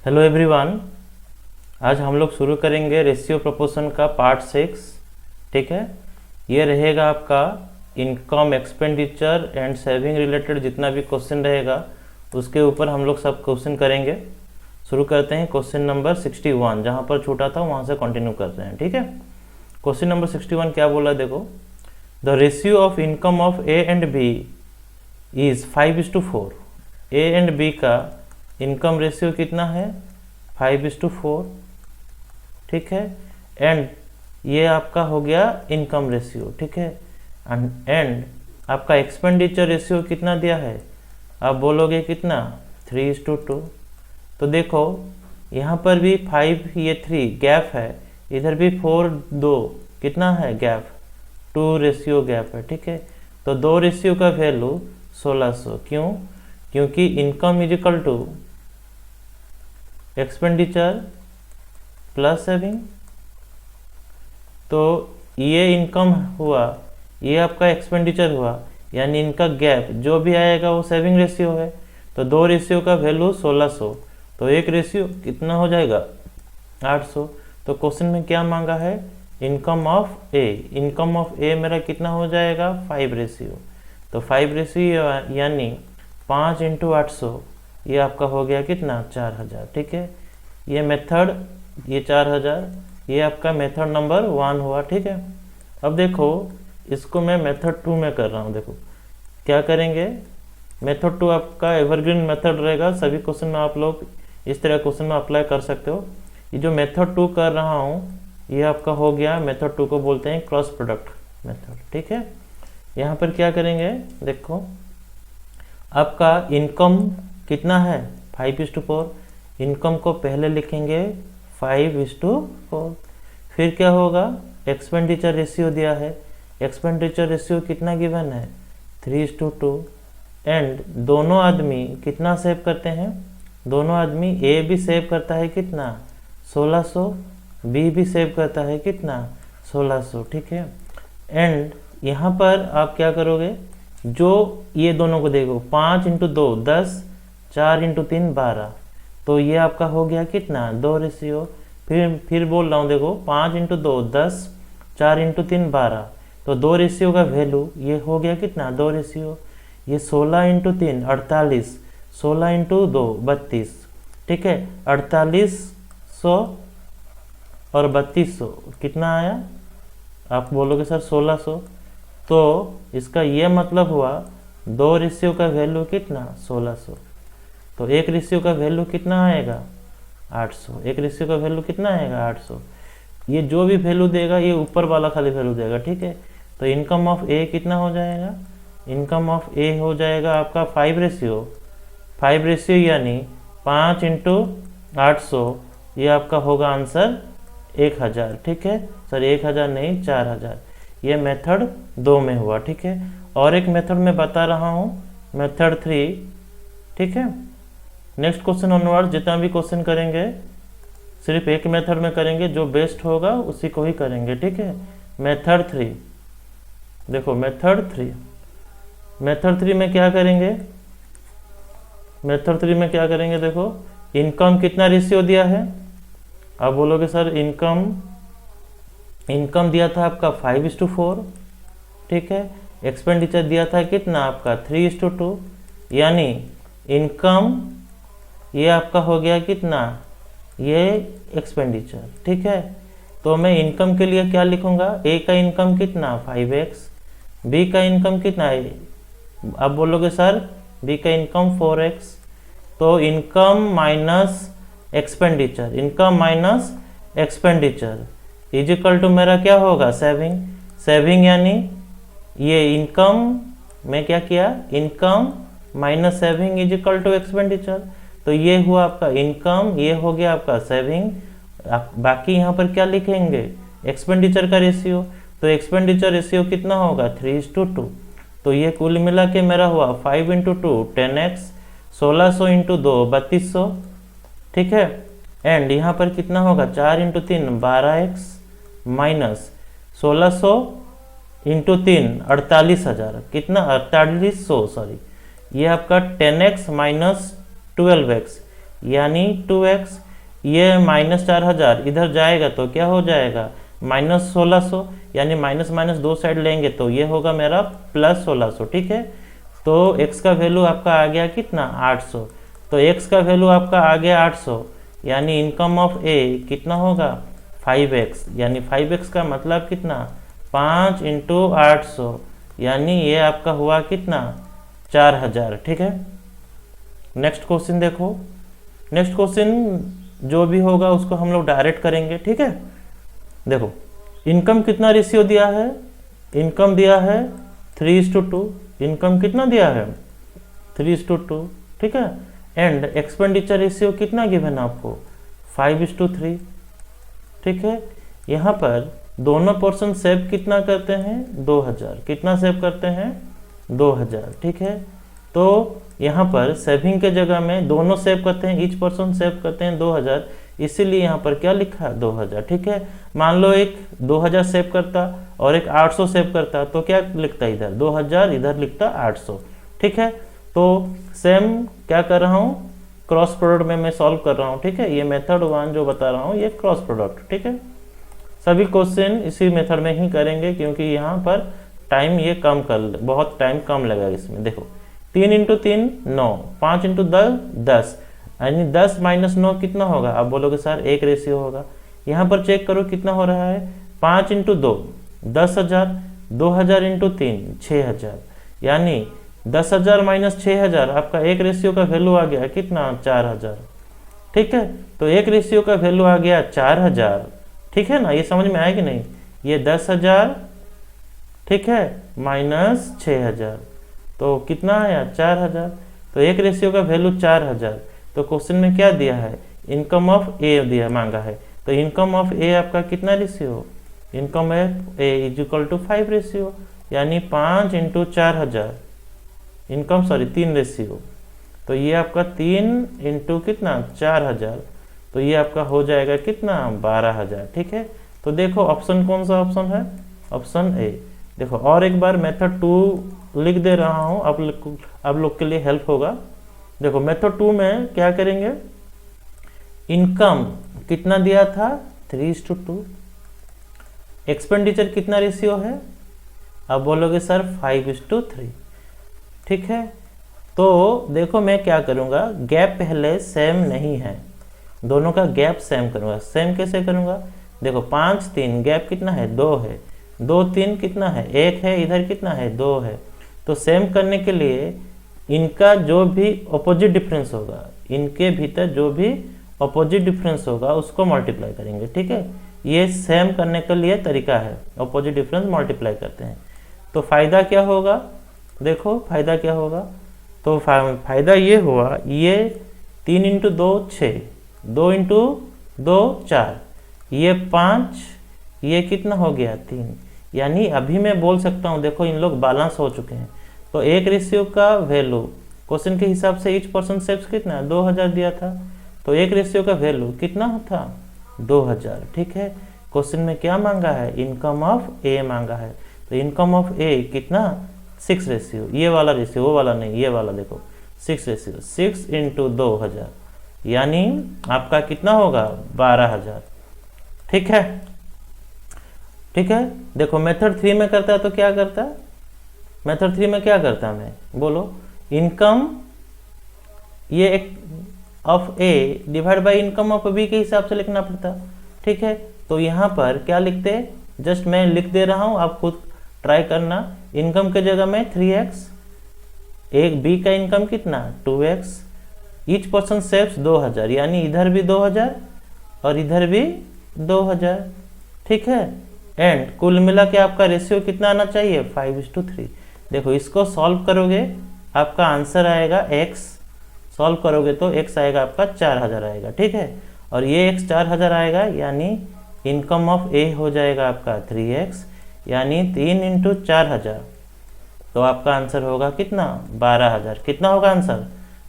Hello everyone. आज हम लोग शुरू करेंगे रेशियो प्रोपोर्शन का पार्ट 6। ठीक है, ये रहेगा आपका income, expenditure and saving related जितना भी क्वेश्चन रहेगा उसके ऊपर हम लोग सब क्वेश्चन करेंगे। शुरू करते हैं क्वेश्चन नंबर 61, जहाँ पर छूटा था वहाँ से कंटिन्यू करते हैं। ठीक है, क्वेश्चन नंबर 61 क्या बोला देखो। The ratio of income of A and B is 5:4। A and B का इनकम रेशियो कितना है? 5:4। ठीक है, एंड ये आपका हो गया इनकम रेशियो। ठीक है, एंड आपका एक्सपेंडिचर रेशियो कितना दिया है? आप बोलोगे कितना? 3:2। तो देखो यहाँ पर भी 5 ये 3 गैप है, इधर भी 4 2 कितना है गैप? 2 रेशियो गैप है। ठीक है, तो 2 रेशियो का वैल्यू 1600। क्यों? क्योंकि income is equal to expenditure plus saving. तो ये इनकम हुआ, ये आपका एक्सपेंडिचर हुआ, यानी इनका गैप जो भी आएगा वो सेविंग रेशियो है। तो 2 रेशियो का वैल्यू 1600, तो एक रेशियो कितना हो जाएगा? 800। तो क्वेश्चन में क्या मांगा है? Income of A. Income of A मेरा कितना हो जाएगा? 5 रेशियो। तो 5 रेशियो यानी 5 × 800, ये आपका हो गया कितना? 4000। ठीक है, ये मेथड, ये 4000, ये आपका मेथड नंबर 1 हुआ। ठीक है, अब देखो इसको मैं मेथड 2 में कर रहा हूँ। देखो क्या करेंगे, मेथड 2 आपका एवरग्रीन मेथड रहेगा। सभी क्वेश्चन में आप लोग इस तरह क्वेश्चन में अप्लाई कर सकते हो। ये जो मेथड 2 कर रहा हूँ ये आपका हो गया, मेथड 2 को बोलते हैं क्रॉस प्रोडक्ट मेथड। ठीक है, यहाँ पर क्या करेंगे देखो, आपका इनकम कितना है? 5:4। इनकम को पहले लिखेंगे 5:4। फिर क्या होगा? एक्सपेंडिचर रेशियो दिया है, एक्सपेंडिचर रेशियो कितना गिवन है? 3:2। एंड दोनों आदमी कितना सेव करते हैं? दोनों आदमी, ए भी सेव करता है कितना? 1600। बी भी सेव करता है कितना? 1600। ठीक है, एंड यहाँ पर आप क्या करोगे, जो ये दोनों को देखो, 5 × 2 10, 4 × 3 12। तो ये आपका हो गया कितना? 2 रेशियो। फिर बोल रहा हूँ देखो, 5 × 2 10, 4 × 3 12। तो 2 रेशियो का वैल्यू ये हो गया कितना? 2 रेशियो। ये 16 × 3 48, 16 × 2 32। ठीक है, 4800 और 3200 कितना आया? आप बोलोगे सर 1600। तो इसका ये मतलब हुआ 2 रेशियो का वैल्यू कितना? 1600। तो एक रेशियो का वैल्यू कितना आएगा? 800। एक रेशियो का वैल्यू कितना आएगा? 800। ये जो भी वैल्यू देगा ये ऊपर वाला खाली वैल्यू देगा। ठीक है, तो इनकम ऑफ ए कितना हो जाएगा? इनकम ऑफ ए हो जाएगा आपका 5 रेशियो। 5 रेशियो यानी 5 × 800, ये आपका होगा आंसर 1000। ठीक है सर, 1000 नहीं 4000। ये मेथड 2 में हुआ। ठीक है, और एक मेथड में बता रहा हूँ, मेथड 3। ठीक है, नेक्स्ट क्वेश्चन ऑनवर्ड जितना भी क्वेश्चन करेंगे सिर्फ एक मेथड में करेंगे, जो बेस्ट होगा उसी को ही करेंगे। ठीक है, मेथड 3 देखो, मेथड 3 में क्या करेंगे? मेथड 3 में क्या करेंगे देखो, इनकम कितना रेशियो दिया है? आप बोलोगे सर इनकम दिया था आपका 5:4। ठीक है, एक्सपेंडिचर दिया था कितना आपका? 3:2। यानी इनकम ये आपका हो गया कितना? ये एक्सपेंडिचर। ठीक है, तो मैं इनकम के लिए क्या लिखूंगा? ए का इनकम कितना? 5x। बी का इनकम कितना है? आप बोलोगे सर बी का इनकम 4x। तो income minus expenditure, income minus expenditure is equal to मेरा क्या होगा? सेविंग। सेविंग यानी ये इनकम में क्या किया? Income minus saving is equal to expenditure. तो ये हुआ आपका इनकम, ये हो गया आपका सेविंग। बाकी यहाँ पर क्या लिखेंगे? एक्सपेंडिचर का रेशियो। तो एक्सपेंडिचर रेशियो कितना होगा? 3:2। तो ये कुल मिला के मेरा हुआ 5 × 2 10x, 1600 × 2 3200। ठीक है, एंड यहाँ पर कितना होगा? 4 × 3 12x माइनस 1600 × 3 48000। कितना? 4800 सॉरी, ये आपका 10x माइनस 12x, यानी 2x। ये -4000 इधर जाएगा तो क्या हो जाएगा, -1600, यानी माइनस माइनस दो साइड लेंगे तो ये होगा मेरा +1600। ठीक है, तो x का वैल्यू आपका आ गया कितना, 800। तो x का वैल्यू आपका आ गया 800, यानी इनकम ऑफ ए कितना होगा, 5x। यानी 5x का मतलब कितना, 5 × 800, यानी ये आपका हुआ कितना, 4000। ठीक है, नेक्स्ट क्वेश्चन देखो। नेक्स्ट क्वेश्चन जो भी होगा उसको हम लोग डायरेक्ट करेंगे। ठीक है, देखो इनकम कितना रेशियो दिया है, इनकम दिया है 3:2। इनकम कितना दिया है, 3:2। ठीक है, एंड एक्सपेंडिचर रेशियो कितना गिवन है आपको, 5:3। ठीक है, यहाँ पर दोनों पर्सन सेव कितना करते हैं, 2000। कितना सेव करते हैं, 2000। ठीक है, तो यहाँ पर सेविंग के जगह में दोनों सेव करते हैं, ईच पर्सन सेव करते हैं 2000, इसीलिए यहाँ पर क्या लिखा, 2000। ठीक है, मान लो एक 2000 सेव करता और एक 800 सेव करता तो क्या लिखता, इधर 2000 इधर लिखता 800। ठीक है, तो सेम क्या कर रहा हूँ, क्रॉस प्रोडक्ट में मैं सॉल्व कर रहा हूँ। ठीक है, ये मेथड 1 जो बता रहा हूँ ये क्रॉस प्रोडक्ट। ठीक है, सभी क्वेश्चन इसी मेथड में ही करेंगे क्योंकि यहाँ पर टाइम ये कम कर, बहुत टाइम कम लगेगा इसमें। देखो 3 × 3 9, 5 × 10 10, यानी 10 - 9 कितना होगा, आप बोलोगे सर 1 रेशियो होगा। यहाँ पर चेक करो कितना हो रहा है, 5 × 2 10,000, 2000 × 3 6000, यानी 10,000 - 6000 आपका 1 रेशियो का वैल्यू आ गया कितना, 4000। ठीक है, तो 1 रेशियो का वैल्यू आ गया 4000। ठीक है ना, ये समझ में आया कि नहीं, ये 10,000 ठीक है -6000 तो कितना आया, 4000। तो 1 रेशियो का वैल्यू 4000। तो क्वेश्चन में क्या दिया है, इनकम ऑफ ए दिया मांगा है, तो इनकम ऑफ ए आपका कितना ratio, income of A = 5 ratio, यानी 5 × 4000 इनकम, सॉरी 3 रेशियो। तो ये आपका 3 × कितना, 4000, तो ये आपका हो जाएगा कितना, 12000। ठीक है, तो देखो ऑप्शन कौन सा ऑप्शन है, ऑप्शन ए। देखो और एक बार मेथड 2 लिख दे रहा हूँ, आप लोग के लिए हेल्प होगा। देखो मेथड 2 में क्या करेंगे, इनकम कितना दिया था, 3:2। एक्सपेंडिचर कितना रेशियो है, आप बोलोगे सर 5:3। ठीक है, तो देखो मैं क्या करूँगा, गैप पहले सेम नहीं है, दोनों का गैप सेम करूँगा। सेम कैसे करूँगा, देखो 5 3 गैप कितना है, 2 है, 2 3 कितना है, 1 है, इधर कितना है, 2 है। तो सेम करने के लिए इनका जो भी अपोजिट डिफरेंस होगा, इनके भीतर जो भी अपोजिट डिफरेंस होगा उसको मल्टीप्लाई करेंगे। ठीक है, ये सेम करने के लिए तरीका है, अपोजिट डिफरेंस मल्टीप्लाई करते हैं। तो फायदा क्या होगा, देखो फायदा क्या होगा, तो फायदा ये हुआ, ये 3 × 2 6, 2 × 2 4, ये 5, ये कितना हो गया 3, यानी अभी मैं बोल सकता हूँ, देखो इन लोग बैलेंस हो चुके हैं। तो 1 रेशियो का वैल्यू क्वेश्चन के हिसाब से ईच पर्सन सेव्स कितना, 2000 दिया था, तो 1 रेशियो का वैल्यू कितना था, 2000। ठीक है, क्वेश्चन में क्या मांगा है, इनकम ऑफ ए मांगा है, तो इनकम ऑफ ए कितना, 6 रेशियो, ये वाला रेशियो, वो वाला नहीं, ये वाला देखो 6 रेशियो, 6 × 2000, यानी आपका कितना होगा, 12000। ठीक है, ठीक है, देखो मेथड 3 में करता है तो क्या करता है, मेथड 3 में क्या करता है, मैं बोलो इनकम ये एक of A divide by income of B के हिसाब से लिखना पड़ता। ठीक है, तो यहाँ पर क्या लिखते, जस्ट मैं लिख दे रहा हूँ, आप खुद ट्राई करना। इनकम के जगह में 3x, एक बी का इनकम कितना, 2x, ईच पर्सन सेव्स 2000, यानी इधर भी 2000 और इधर भी 2000। ठीक है, एंड कुल मिला के आपका रेशियो कितना आना चाहिए, 5:3। देखो इसको सॉल्व करोगे आपका आंसर आएगा x, सॉल्व करोगे तो x आएगा आपका 4000 आएगा। ठीक है, और ये x 4000 आएगा, यानी इनकम ऑफ ए हो जाएगा आपका 3x, यानी 3 × 4000, तो आपका आंसर होगा कितना, 12000। कितना होगा आंसर,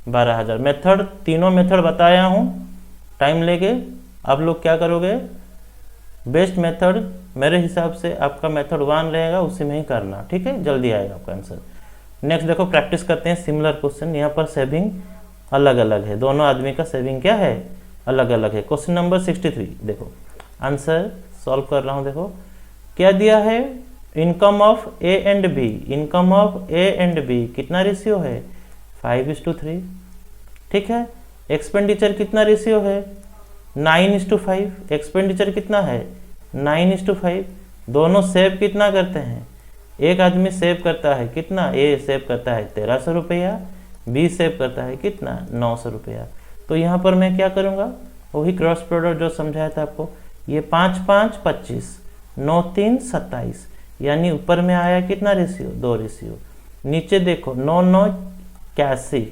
12000। मेथड तीनों मेथड बताया हूँ, टाइम लेके आप लोग क्या करोगे, बेस्ट मेथड मेरे हिसाब से आपका मेथड 1 रहेगा, उसी में ही करना। ठीक है, जल्दी आएगा आपका आंसर। नेक्स्ट देखो प्रैक्टिस करते हैं सिमिलर क्वेश्चन। यहाँ पर सेविंग अलग अलग है, दोनों आदमी का सेविंग क्या है, अलग अलग है। क्वेश्चन नंबर 63 देखो, आंसर सॉल्व कर रहा हूँ। देखो क्या दिया है, income of A and B, income of A and B कितना रेशियो है, 5:3। ठीक है, एक्सपेंडिचर कितना रेशियो है, 9:5। एक्सपेंडिचर कितना है, 9:5। दोनों सेव कितना करते हैं, एक आदमी सेव करता है कितना, ए सेव करता है 1300 रुपया, बी सेव करता है कितना, 900 रुपया। तो यहाँ पर मैं क्या करूँगा, वही क्रॉस प्रोडक्ट जो समझाया था आपको, ये 5 5 25, 9 3 27, यानी ऊपर में आया कितना रेशियो, 2 रेशियो। नीचे देखो 9 9 81,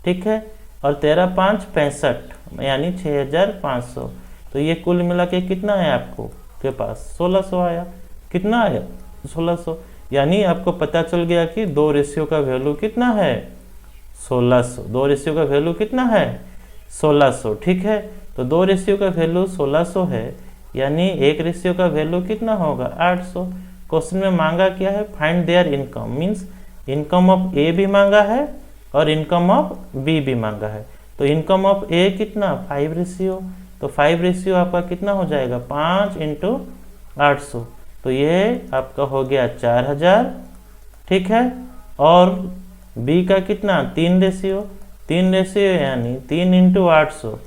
ठीक है, और 13 5 65, यानी 6500। तो ये कुल मिला के कितना है आपको के पास, 1600 आया। कितना आया, 1600। यानी आपको पता चल गया कि 2 रेशियो का वैल्यू कितना है, 1600। 2 रेशियो का वैल्यू कितना है, 1600। ठीक है, तो 2 रेशियो का वैल्यू 1600 है, यानी 1 रेशियो का वैल्यू कितना होगा, 800। क्वेश्चन में मांगा क्या है, find their income, means income of A भी मांगा है और इनकम ऑफ बी भी मांगा है। तो इनकम ऑफ ए कितना, 5 रेशियो। तो 5 रेशियो आपका कितना हो जाएगा, 5 × 800। तो ये आपका हो गया 4000। ठीक है, और बी का कितना, 3 रेशियो, 3 रेशियो यानी 3 × 800,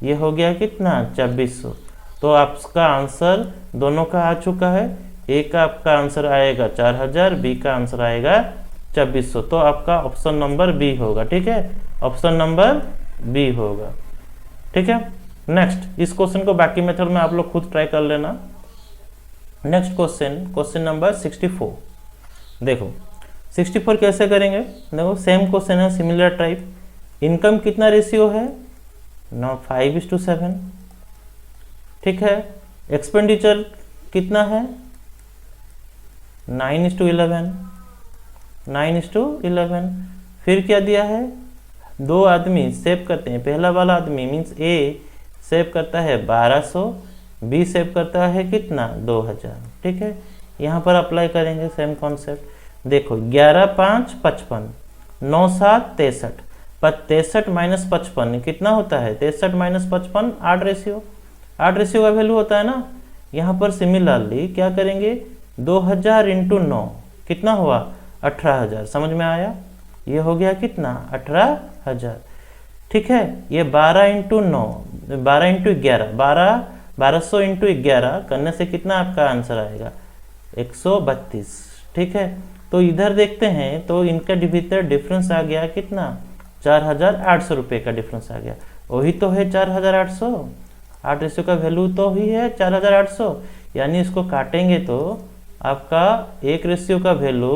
ये हो गया कितना, 2400। तो आपका आंसर दोनों का आ चुका है। ए का आपका आंसर आएगा 4000, बी का आंसर आएगा 2400। तो आपका ऑप्शन नंबर बी होगा। ठीक है, ऑप्शन नंबर बी होगा। ठीक है, नेक्स्ट इस क्वेश्चन को बाकी मेथड में आप लोग खुद ट्राई कर लेना। Next question, question number 64। देखो 64 कैसे करेंगे, देखो सेम क्वेश्चन है, सिमिलर टाइप। इनकम कितना रेशियो है, 5:7। ठीक है, एक्सपेंडिचर कितना है, 9:11, 9:11। फिर क्या दिया है, 2 आदमी सेव करते हैं। पहला वाला आदमी मीन्स ए सेव करता है 1200, बी सेव करता है कितना, 2000। ठीक है, यहाँ पर अप्लाई करेंगे सेम कॉन्सेप्ट। देखो 11 5 55, 9 7 63, 63 - 55 कितना होता है, 63 - 55 8 रेशियो। 8 रेशियो का वैल्यू होता है ना। यहाँ पर सिमिलरली क्या करेंगे, 2000 × 9 कितना हुआ, 18000। समझ में आया, ये हो गया कितना, 18000। ठीक है, ये 12 × 9, 12 × 11, 1200 × 11 करने से कितना आपका आंसर आएगा, 132। ठीक है, तो इधर देखते हैं तो इनका भीतर डिफरेंस आ गया कितना, 4800 रुपये का डिफरेंस आ गया। वही तो है 4800, 8 रेशियो का वैल्यू तो ही है 4800। यानी इसको काटेंगे तो आपका 1 रेशियो का वैल्यू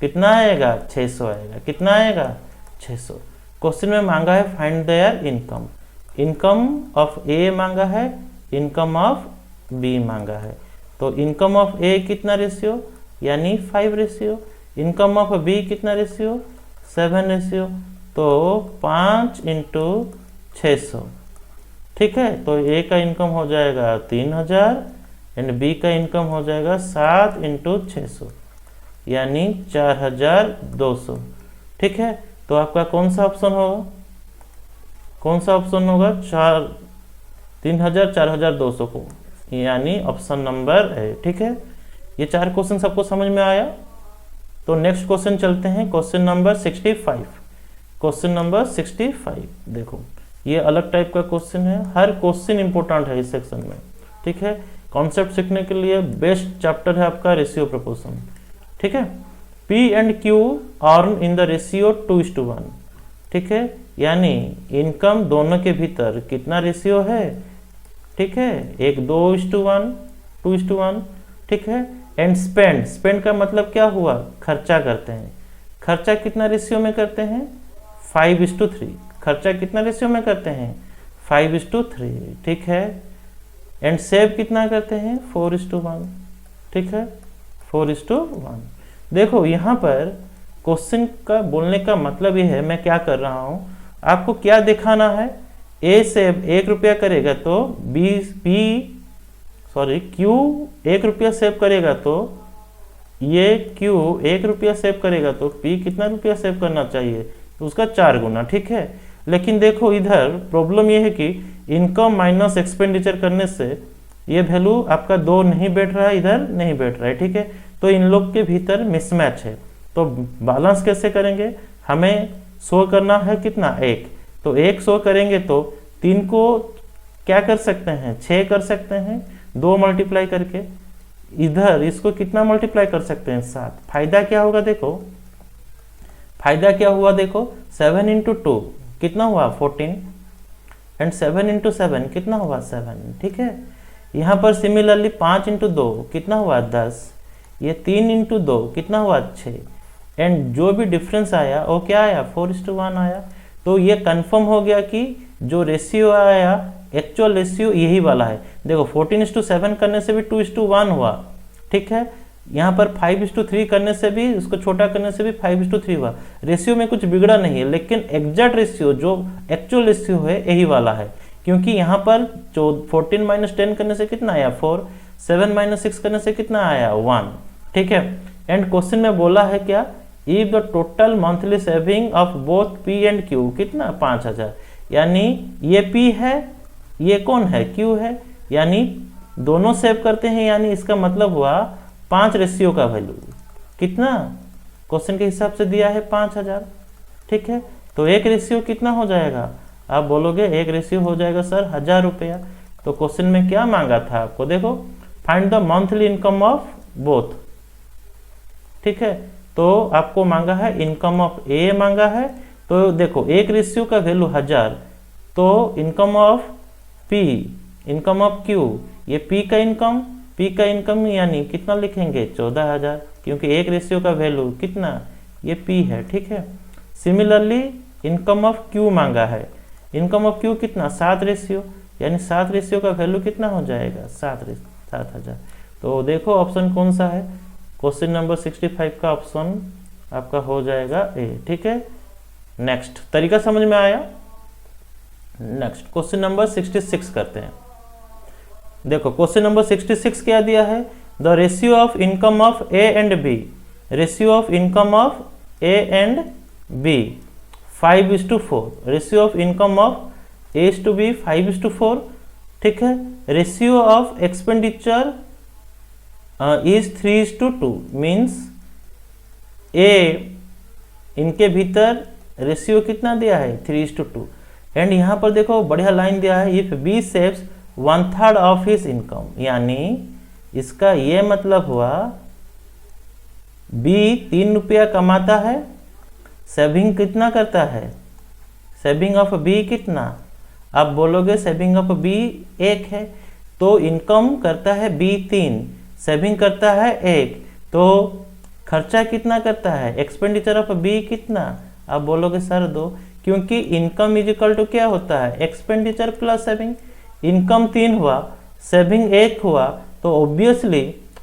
कितना आएगा, 600 आएगा। कितना आएगा, 600। क्वेश्चन में मांगा है find their income. Income of A मांगा है, इनकम ऑफ बी मांगा है। तो इनकम ऑफ ए कितना रेशियो, यानी 5 रेशियो। इनकम ऑफ बी कितना रेशियो, 7 रेशियो। तो 5 × 600। ठीक है, तो ए का इनकम हो जाएगा 3000 एंड बी का इनकम हो जाएगा 7 × 600, यानी 4200। ठीक है, तो आपका कौन सा ऑप्शन होगा, कौन सा ऑप्शन होगा, 3000 4200 को, यानी ऑप्शन नंबर है। ठीक है, ये 4 क्वेश्चन सबको समझ में आया। तो नेक्स्ट क्वेश्चन चलते हैं, क्वेश्चन नंबर 65। क्वेश्चन नंबर 65 देखो, ये अलग टाइप का क्वेश्चन है। हर क्वेश्चन इंपॉर्टेंट है इस सेक्शन में। ठीक है, कॉन्सेप्ट सीखने के लिए बेस्ट चैप्टर है आपका रेशियो प्रोपोर्शन। ठीक है, P and Q earn in the ratio 2:1। ठीक है, यानी इनकम दोनों के भीतर कितना रेशियो है, ठीक है, एक 2:1, 2:1। ठीक है, एंड स्पेंड, स्पेंड का मतलब क्या हुआ, खर्चा करते हैं। खर्चा कितना रेशियो में करते हैं, 5:3। खर्चा कितना रेशियो में करते हैं, 5:3। ठीक है, एंड सेव कितना करते हैं, 4:1। ठीक है, 4:1। देखो यहाँ पर क्वेश्चन का बोलने का मतलब ये है, मैं क्या कर रहा हूँ, आपको क्या दिखाना है। ए सेव 1 रुपया करेगा तो क्यू 1 रुपया सेव करेगा तो ये क्यू 1 रुपया सेव करेगा तो पी कितना रुपया सेव करना चाहिए, उसका 4 गुना, ठीक है। लेकिन देखो इधर प्रॉब्लम ये है कि इनकम माइनस एक्सपेंडिचर करने से ये वैल्यू आपका 2 नहीं बैठ रहा है, इधर नहीं बैठ रहा है, ठीक है। तो इन लोग के भीतर मिसमैच है। तो बैलेंस कैसे करेंगे, हमें शो करना है कितना 1, तो 1 शो करेंगे तो 3 को क्या कर सकते हैं 6 कर सकते हैं 2 मल्टीप्लाई करके, इधर इसको कितना मल्टीप्लाई कर सकते हैं 7। फायदा क्या होगा देखो, फायदा क्या हुआ देखो, 7 इंटू 2 कितना हुआ 14 एंड 7 इंटू 7 कितना हुआ 7, ठीक है। यहाँ पर सिमिलरली 5 इंटू 2 कितना हुआ 10, ये 3 इंटू 2 कितना हुआ 6 एंड जो भी डिफरेंस आया वो क्या आया 4:1 आया। तो ये कंफर्म हो गया कि जो रेशियो आया एक्चुअल रेशियो यही वाला है। देखो 14:7 करने से भी 2:1 हुआ, ठीक है। यहाँ पर 5:3 करने से भी, उसको छोटा करने से भी 5:3 हुआ। रेशियो में कुछ बिगड़ा नहीं है, लेकिन एग्जैक्ट रेशियो जो एक्चुअल रेशियो है यही वाला है, क्योंकि यहाँ पर 14 माइनस 10 करने से कितना आया 4, 7 माइनस 6 करने से कितना आया 1, ठीक है। एंड क्वेश्चन में बोला है क्या, if the total monthly saving of both P and Q कितना 5000, यानी ये पी है ये कौन है क्यू है, यानी दोनों सेव करते हैं, यानी इसका मतलब हुआ 5 रेशियो का वैल्यू कितना क्वेश्चन के हिसाब से दिया है 5000, ठीक है। तो एक रेशियो कितना हो जाएगा, आप बोलोगे एक रेशियो हो जाएगा सर 1000 रुपया। तो क्वेश्चन में क्या मांगा था आपको, देखो find the monthly income of both, ठीक है। तो आपको मांगा है इनकम ऑफ ए मांगा है, तो देखो एक रेशियो का वैल्यू 1000, तो income of P, income of Q, ये पी का इनकम यानी कितना लिखेंगे 14000, क्योंकि एक रेशियो का वैल्यू कितना ये पी है, ठीक है। सिमिलरली इनकम ऑफ क्यू मांगा है, इनकम ऑफ क्यू कितना 7 रेशियो, यानी 7 रेशियो का वैल्यू कितना हो जाएगा 7000। तो देखो ऑप्शन कौन सा है, क्वेश्चन नंबर 65 का ऑप्शन आपका हो जाएगा ए, ठीक है। नेक्स्ट तरीका समझ में आया। नेक्स्ट क्वेश्चन नंबर 66 करते हैं। देखो क्वेश्चन नंबर 66 क्या दिया है, the ratio of income of A and B, ratio of income of A and B 5:4, ratio of income of A to B 5:4, ठीक है। Ratio of expenditure is 3:2, means A इनके भीतर रेशियो कितना दिया है 3:2। एंड यहाँ पर देखो बढ़िया लाइन दिया है, if B saves 1/3 of his income, यानी इसका ये मतलब हुआ बी 3 रुपया कमाता है, सेविंग कितना करता है, सेविंग ऑफ बी कितना, आप बोलोगे सेविंग ऑफ बी 1 है, तो इनकम करता है बी 3, सेविंग करता है 1, तो खर्चा कितना करता है, एक्सपेंडिचर ऑफ बी कितना, आप बोलोगे सर 2, क्योंकि इनकम इज इक्वल टू क्या होता है एक्सपेंडिचर प्लस सेविंग। इनकम 3 हुआ, सेविंग 1 हुआ, तो ऑब्वियसली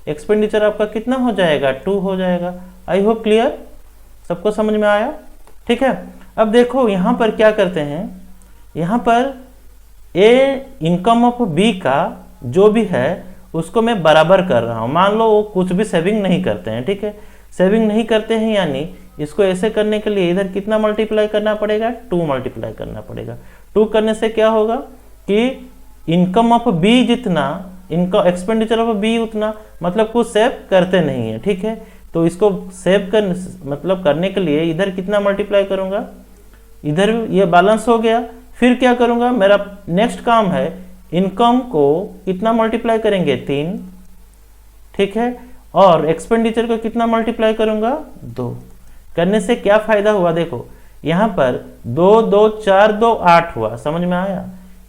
एक्सपेंडिचर आपका कितना हो जाएगा 2 हो जाएगा। आई होप क्लियर, सबको समझ में आया, ठीक है। अब देखो यहाँ पर क्या करते हैं, यहाँ पर ए इनकम ऑफ बी का जो भी है उसको मैं बराबर कर रहा हूँ। मान लो वो कुछ भी सेविंग नहीं करते हैं, ठीक है, सेविंग नहीं करते हैं, यानी इसको ऐसे करने के लिए इधर कितना मल्टीप्लाई करना पड़ेगा 2 मल्टीप्लाई करना पड़ेगा। 2 करने से क्या होगा कि इनकम ऑफ बी जितना इनकम एक्सपेंडिचर ऑफ बी उतना, मतलब कुछ सेव करते नहीं है, ठीक है। तो इसको सेव कर मतलब करने के लिए इधर कितना मल्टीप्लाई करूंगा, इधर ये बैलेंस हो गया। फिर क्या करूंगा, मेरा नेक्स्ट काम है इनकम को कितना मल्टीप्लाई करेंगे 3, ठीक है, और एक्सपेंडिचर को कितना मल्टीप्लाई करूंगा 2। करने से क्या फायदा हुआ, देखो यहाँ पर 2 2 4 2 8 हुआ, समझ में आया।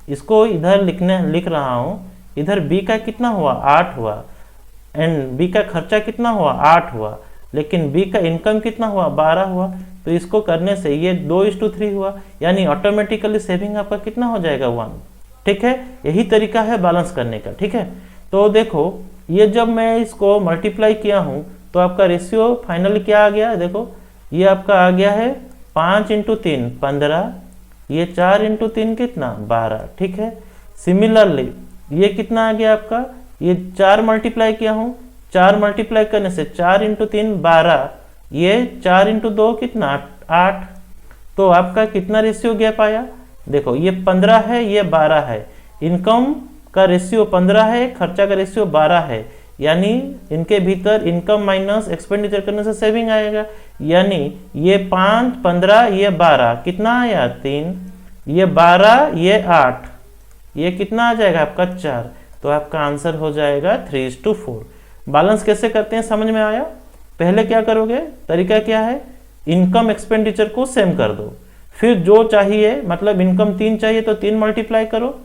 इसको इधर लिख रहा हूँ, इधर बी का कितना हुआ 8 हुआ, एंड बी का खर्चा कितना हुआ 8 हुआ, लेकिन बी का इनकम कितना हुआ 12 हुआ। तो इसको करने से ये 2:3 हुआ, यानी ऑटोमेटिकली सेविंग आपका कितना हो जाएगा 1, ठीक है। यही तरीका है बैलेंस करने का, ठीक है। तो देखो ये जब मैं इसको मल्टीप्लाई किया हूँ तो आपका रेशियो फाइनली क्या आ गया है, देखो ये आपका आ गया है 5 × 3 15, ये 4 × 3 कितना 12, ठीक है। सिमिलरली ये कितना आ गया आपका, ये 4 मल्टीप्लाई किया हूँ, 4 मल्टीप्लाई करने से 4 × 3 12, ये 4 × 2 कितना 8, तो आपका कितना रेशियो गैप आया, देखो ये 15 है, ये 12 है, इनकम का रेशियो 15 है, खर्चा का रेशियो 12 है, यानी इनके भीतर इनकम माइनस एक्सपेंडिचर करने से सेविंग आएगा। यानी ये 5, 15, ये 12, कितना आया 3, ये 12, ये 8, ये कितना आ जाएगा आपका 4। तो आपका आंसर हो जाएगा 3:4। बैलेंस कैसे करते हैं समझ में आया। पहले क्या करोगे, तरीका क्या है, इनकम एक्सपेंडिचर को सेम कर दो, फिर जो चाहिए, मतलब इनकम 3 चाहिए तो 3 मल्टीप्लाई करो,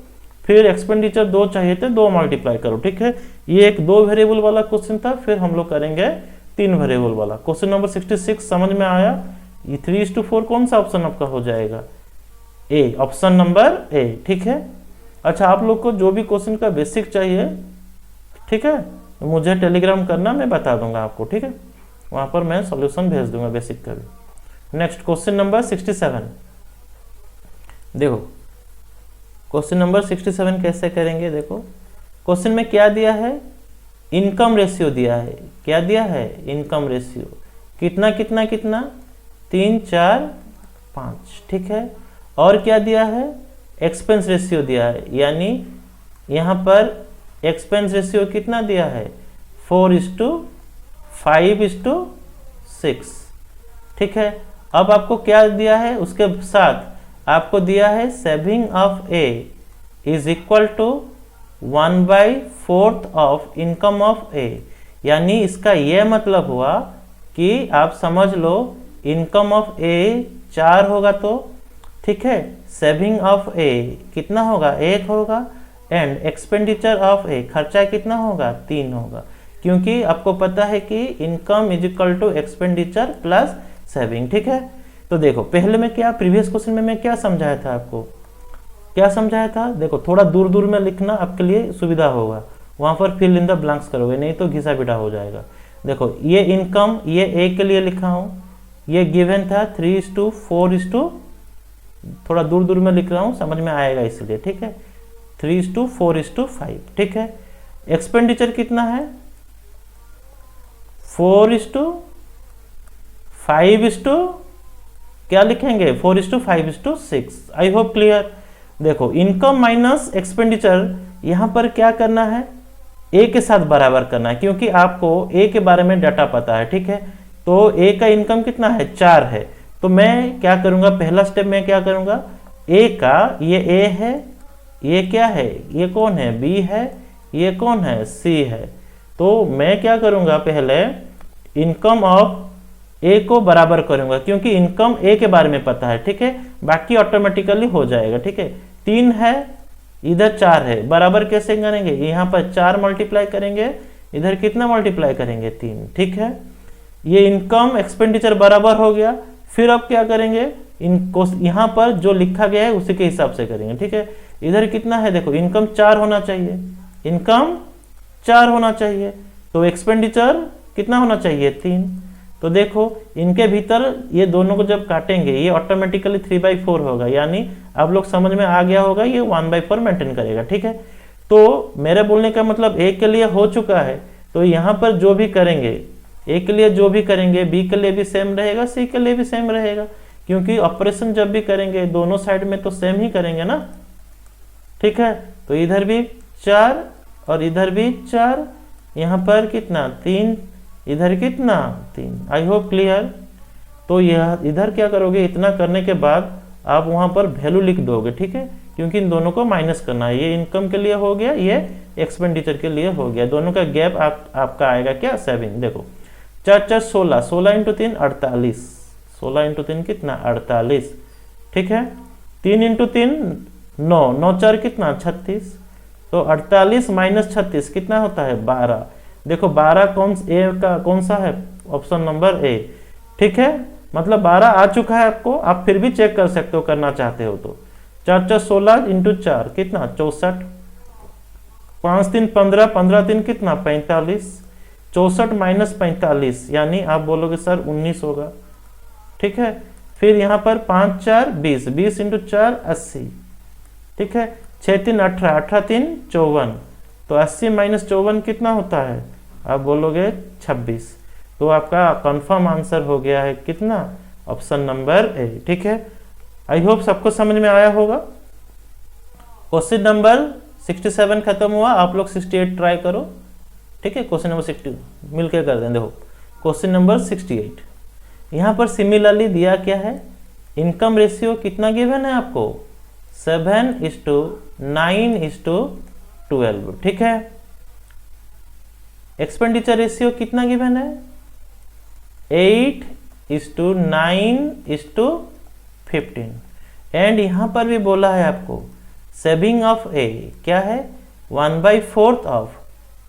फिर एक्सपेंडिचर 2 चाहिए तो 2 मल्टीप्लाई करो। ठीक है, ये एक 2 वेरिएबल वाला क्वेश्चन था, फिर हम लोग करेंगे 3 वेरिएबल वाला। क्वेश्चन नंबर 66 समझ में आया। ये 3:4 कौन सा ऑप्शन आपका हो जाएगा, ए, ऑप्शन नंबर ए। ठीक है, अच्छा आप लोग को जो भी क्वेश्चन का बेसिक चाहिए, ठीक है, मुझे टेलीग्राम करना, मैं बता दूंगा आपको। ठीक है, वहां पर मैं सॉल्यूशन भेज दूंगा बेसिक का भी। नेक्स्ट क्वेश्चन नंबर 67, देखो क्वेश्चन नंबर 67 कैसे करेंगे। देखो क्वेश्चन में क्या दिया है, इनकम रेशियो दिया है। क्या दिया है, इनकम रेशियो, कितना कितना कितना, 3, 4, 5। ठीक है, और क्या दिया है, एक्सपेंस रेशियो दिया है, यानी यहाँ पर एक्सपेंस रेशियो कितना दिया है, 4:5:6। ठीक है, अब आपको क्या दिया है, उसके साथ आपको दिया है saving of A is equal to 1/4 of income of A. यानी इसका यह मतलब हुआ कि आप समझ लो इनकम ऑफ ए 4 होगा तो, ठीक है, सेविंग ऑफ ए कितना होगा, 1 होगा, एंड एक्सपेंडिचर ऑफ ए, खर्चा कितना होगा, 3 होगा, क्योंकि आपको पता है कि income is equal to expenditure plus saving. ठीक है, तो देखो पहले में क्या, प्रीवियस क्वेश्चन में मैं क्या समझाया था आपको, क्या समझाया था, देखो थोड़ा दूर दूर में लिखना आपके लिए सुविधा होगा, वहां पर फिल इन द ब्लैंक्स करोगे, नहीं तो घिसा पिटा हो जाएगा। देखो ये इनकम, ये ए के लिए लिखा हूं, ये गिवन था 3:4, थोड़ा दूर दूर में लिख रहा हूं, समझ में आएगा इसलिए। ठीक है, 3:4:5। ठीक है, एक्सपेंडिचर कितना है, 4:5, क्या लिखेंगे, 4:5:6। आई होप क्लियर। देखो इनकम माइनस एक्सपेंडिचर, यहां पर क्या करना है, ए के साथ बराबर करना है, क्योंकि आपको ए के बारे में डाटा पता है। ठीक है, तो ए का इनकम कितना है, 4 है, तो मैं क्या करूंगा, पहला स्टेप में क्या करूंगा, ए का, ये ए है, ये क्या है, ये कौन है, बी है, ये कौन है, सी है, तो मैं क्या करूंगा, पहले इनकम ऑफ ए को बराबर करूंगा, क्योंकि इनकम ए के बारे में पता है। ठीक है, बाकी ऑटोमेटिकली हो जाएगा। ठीक है, 3 है, इधर 4 है, बराबर कैसे करेंगे, यहाँ पर 4 मल्टीप्लाई करेंगे, इधर कितना मल्टीप्लाई करेंगे, 3। ठीक है, ये इनकम एक्सपेंडिचर बराबर हो गया। फिर अब क्या करेंगे, इनको यहाँ पर जो लिखा गया है उसी के हिसाब से करेंगे। ठीक है, इधर कितना है, देखो इनकम 4 होना चाहिए, इनकम 4 होना चाहिए, तो एक्सपेंडिचर कितना होना चाहिए, 3। तो देखो इनके भीतर ये दोनों को जब काटेंगे ये ऑटोमेटिकली 3/4 होगा, यानी आप लोग समझ में आ गया होगा, ये 1/4 मेंटेन करेगा। ठीक है, तो मेरे बोलने का मतलब ए के लिए हो चुका है, तो यहाँ पर जो भी करेंगे, ए के लिए जो भी करेंगे, बी के लिए भी सेम रहेगा, सी के लिए भी सेम रहेगा, क्योंकि ऑपरेशन जब भी करेंगे दोनों साइड में तो सेम ही करेंगे ना। ठीक है, तो इधर भी 4 और इधर भी 4, यहाँ पर कितना, 3, इधर कितना, 3। आई होप क्लियर। तो यह इधर क्या करोगे, इतना करने के बाद आप वहां पर वैल्यू लिख दोगे। ठीक है, क्योंकि इन दोनों को माइनस करना है, ये इनकम के लिए हो गया, ये एक्सपेंडिचर के लिए हो गया, दोनों का गैप आपका आएगा क्या, 7। देखो 4 4 16, 16 × 3 48, 16 × 3 कितना, 48। ठीक है, 3 × 3 9, 9 4 कितना, 36, तो 48 - 36 कितना होता है, 12। देखो 12 कौन सा है, ऑप्शन नंबर ए। ठीक है, मतलब 12 आ चुका है आपको, आप फिर भी चेक कर सकते हो, करना चाहते हो तो। 4 4 16 × 4 कितना, 64, 5 3 15, 15 3 कितना, 45, 64 - 45, यानी आप बोलोगे सर 19 होगा। ठीक है, फिर यहाँ पर 5 4 20, 20 × 4 80। ठीक है, 6 3 18, 18 3 54, तो 80 - 54 कितना होता है, आप बोलोगे 26। तो आपका कंफर्म आंसर हो गया है कितना, ऑप्शन नंबर ए। ठीक है, आई होप सबको समझ में आया होगा। क्वेश्चन नंबर 67 खत्म हुआ, आप लोग 68 ट्राई करो, ठीक है। क्वेश्चन नंबर 60 मिलके कर दें। देखो क्वेश्चन नंबर 68, यहाँ पर सिमिलरली दिया क्या है, इनकम रेशियो कितना गिवन है आपको, 7:9:12, ठीक है। एक्सपेंडिचर रेशियो कितना गिवन है, 8:9:15। एंड यहां पर भी बोला है आपको सेविंग ऑफ ए क्या है, 1/4 ऑफ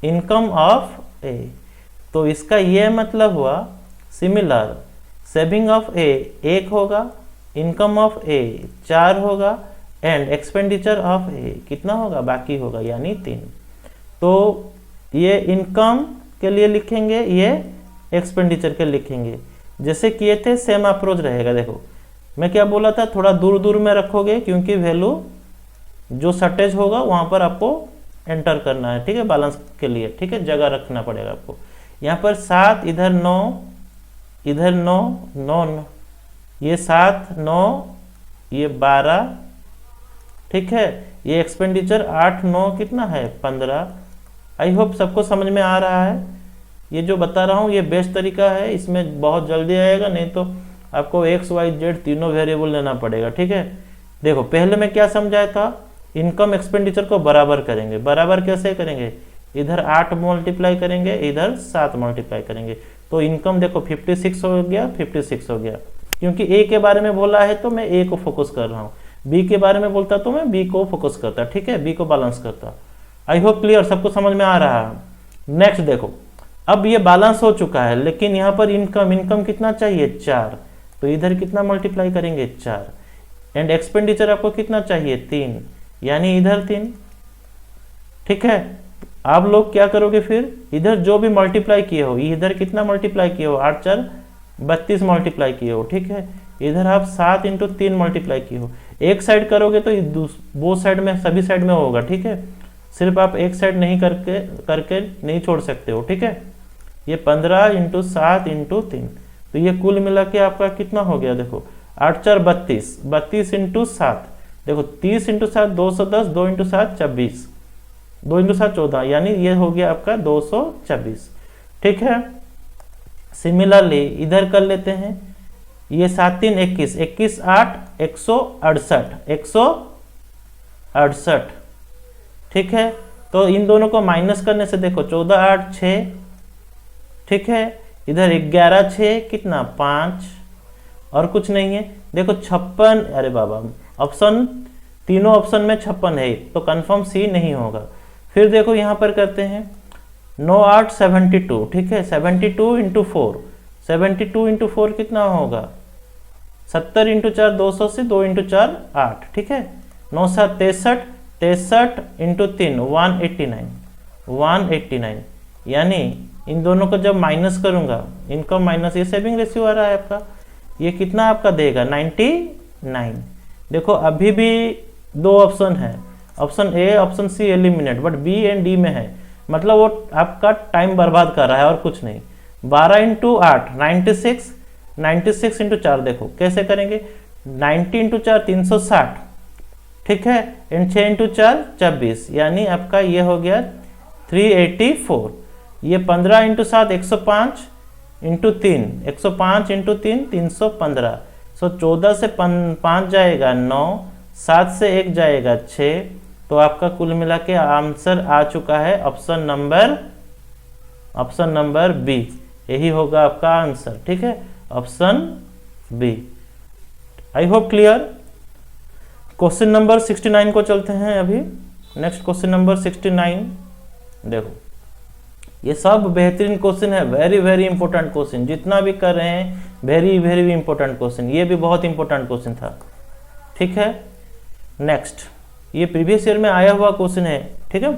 इनकम ऑफ ए। तो इसका यह मतलब हुआ सिमिलर, सेविंग ऑफ ए 1 होगा, इनकम ऑफ ए 4 होगा, एंड एक्सपेंडिचर ऑफ ए कितना होगा, बाकी होगा, यानी 3। तो ये इनकम के लिए लिखेंगे, ये एक्सपेंडिचर के लिखेंगे, जैसे किए थे सेम अप्रोच रहेगा। देखो मैं क्या बोला था, थोड़ा दूर दूर में रखोगे क्योंकि वैल्यू जो शॉर्टेज होगा वहां पर आपको एंटर करना है, ठीक है, बैलेंस के लिए, ठीक है, जगह रखना पड़ेगा आपको। यहाँ पर 7, इधर 9, इधर 9, 9, ये 7, 9, ये 12, ठीक है। ये एक्सपेंडिचर 8, 9 कितना है, 15। आई होप सबको समझ में आ रहा है। ये जो बता रहा हूँ ये बेस्ट तरीका है, इसमें बहुत जल्दी आएगा, नहीं तो आपको एक्स वाई जेड तीनों वेरिएबल लेना पड़ेगा, ठीक है। देखो पहले मैं क्या समझाया था, इनकम एक्सपेंडिचर को बराबर करेंगे। बराबर कैसे करेंगे, इधर 8 मल्टीप्लाई करेंगे, इधर 7 मल्टीप्लाई करेंगे, तो इनकम देखो 56 हो गया, 56 हो गया। क्योंकि ए के बारे में बोला है तो मैं ए को फोकस कर रहा हूँ, बी के बारे में बोलता तो मैं बी को फोकस करता, ठीक है, बी को बैलेंस करता। आई होप क्लियर, सबको समझ में आ रहा है। नेक्स्ट देखो, अब ये बैलेंस हो चुका है, लेकिन यहाँ पर इनकम कितना चाहिए, 4, तो इधर कितना मल्टीप्लाई करेंगे, 4। एंड एक्सपेंडिचर आपको कितना चाहिए, 3, यानी इधर 3, ठीक है। आप लोग क्या करोगे फिर, इधर जो भी मल्टीप्लाई किए हो, इधर कितना मल्टीप्लाई किए हो, 8 4 32 मल्टीप्लाई किए हो, ठीक है। इधर आप 7 × 3 मल्टीप्लाई किए हो। एक साइड करोगे तो वो साइड में, सभी साइड में होगा, ठीक है। सिर्फ आप एक साइड नहीं करके नहीं छोड़ सकते हो, ठीक है। ये 15 × 7 × 3, तो ये कुल मिला के आपका कितना हो गया, देखो 8 4 32, 32 × 7, देखो 30 × 7 210, 2 × 7 26, 2 × 7 14, यानी ये हो गया आपका 226, ठीक है। सिमिलरली इधर कर लेते हैं, ये 7 3 21, 21 8 168, 168, ठीक है। तो इन दोनों को माइनस करने से देखो 14 8 6, ठीक है। इधर 11 6 कितना, 5, और कुछ नहीं है। देखो 56, अरे बाबा ऑप्शन, तीनों ऑप्शन में 56 है, तो कंफर्म सी नहीं होगा। फिर देखो यहाँ पर करते हैं 9 8 72, ठीक है। 72 × 4, 72 × 4 कितना होगा, 70 × 4 280, 2 × 4 8, ठीक है। 9 7 63, 63 × 3 189, 189, यानी इन दोनों को जब माइनस करूंगा, इनकम माइनस ये सेविंग रेशियो आ रहा है आपका, ये कितना आपका देगा, 99। देखो अभी भी 2 ऑप्शन है, option A option C eliminate, but B and D में है, मतलब वो आपका टाइम बर्बाद कर रहा है और कुछ नहीं। 12 × 8 96, 96 × 4 देखो कैसे करेंगे, 90 × 4 360, ठीक है। एंड 6 × 4 26, यानी आपका ये हो गया 384। ये 15 × 7 105 × 3, 105 × 3 315, सो 14 से 5 जाएगा 9, 7 से 1 जाएगा 6, तो आपका कुल मिला के आंसर आ चुका है ऑप्शन नंबर बी, यही होगा आपका आंसर, ठीक है, option B. I hope clear. Question number 69 को चलते हैं अभी। नेक्स्ट क्वेश्चन नंबर 69, देखो ये सब बेहतरीन क्वेश्चन है, वेरी वेरी इंपॉर्टेंट क्वेश्चन, जितना भी कर रहे हैं वेरी वेरी इंपॉर्टेंट क्वेश्चन, ये भी बहुत इंपॉर्टेंट क्वेश्चन था, ठीक है। नेक्स्ट, ये प्रीवियस ईयर में आया हुआ क्वेश्चन है, ठीक है।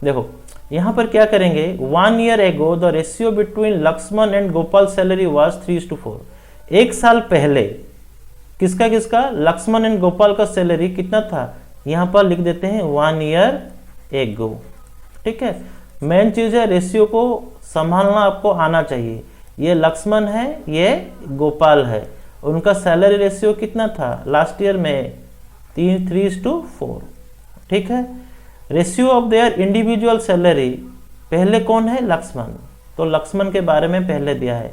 देखो यहाँ पर क्या करेंगे, 1 year ago the ratio between Lakshman and Gopal salary was 3:4। एक साल पहले किसका लक्ष्मण एंड गोपाल का सैलरी कितना था, यहाँ पर लिख देते हैं 1 year ago, ठीक है। मेन चीज है रेशियो को संभालना आपको आना चाहिए, ये लक्ष्मण है, ये गोपाल है, उनका सैलरी रेशियो कितना था लास्ट ईयर में 3:4। ठीक है। Ratio of their individual salary, पहले कौन है, लक्ष्मण, तो लक्ष्मण के बारे में पहले दिया है।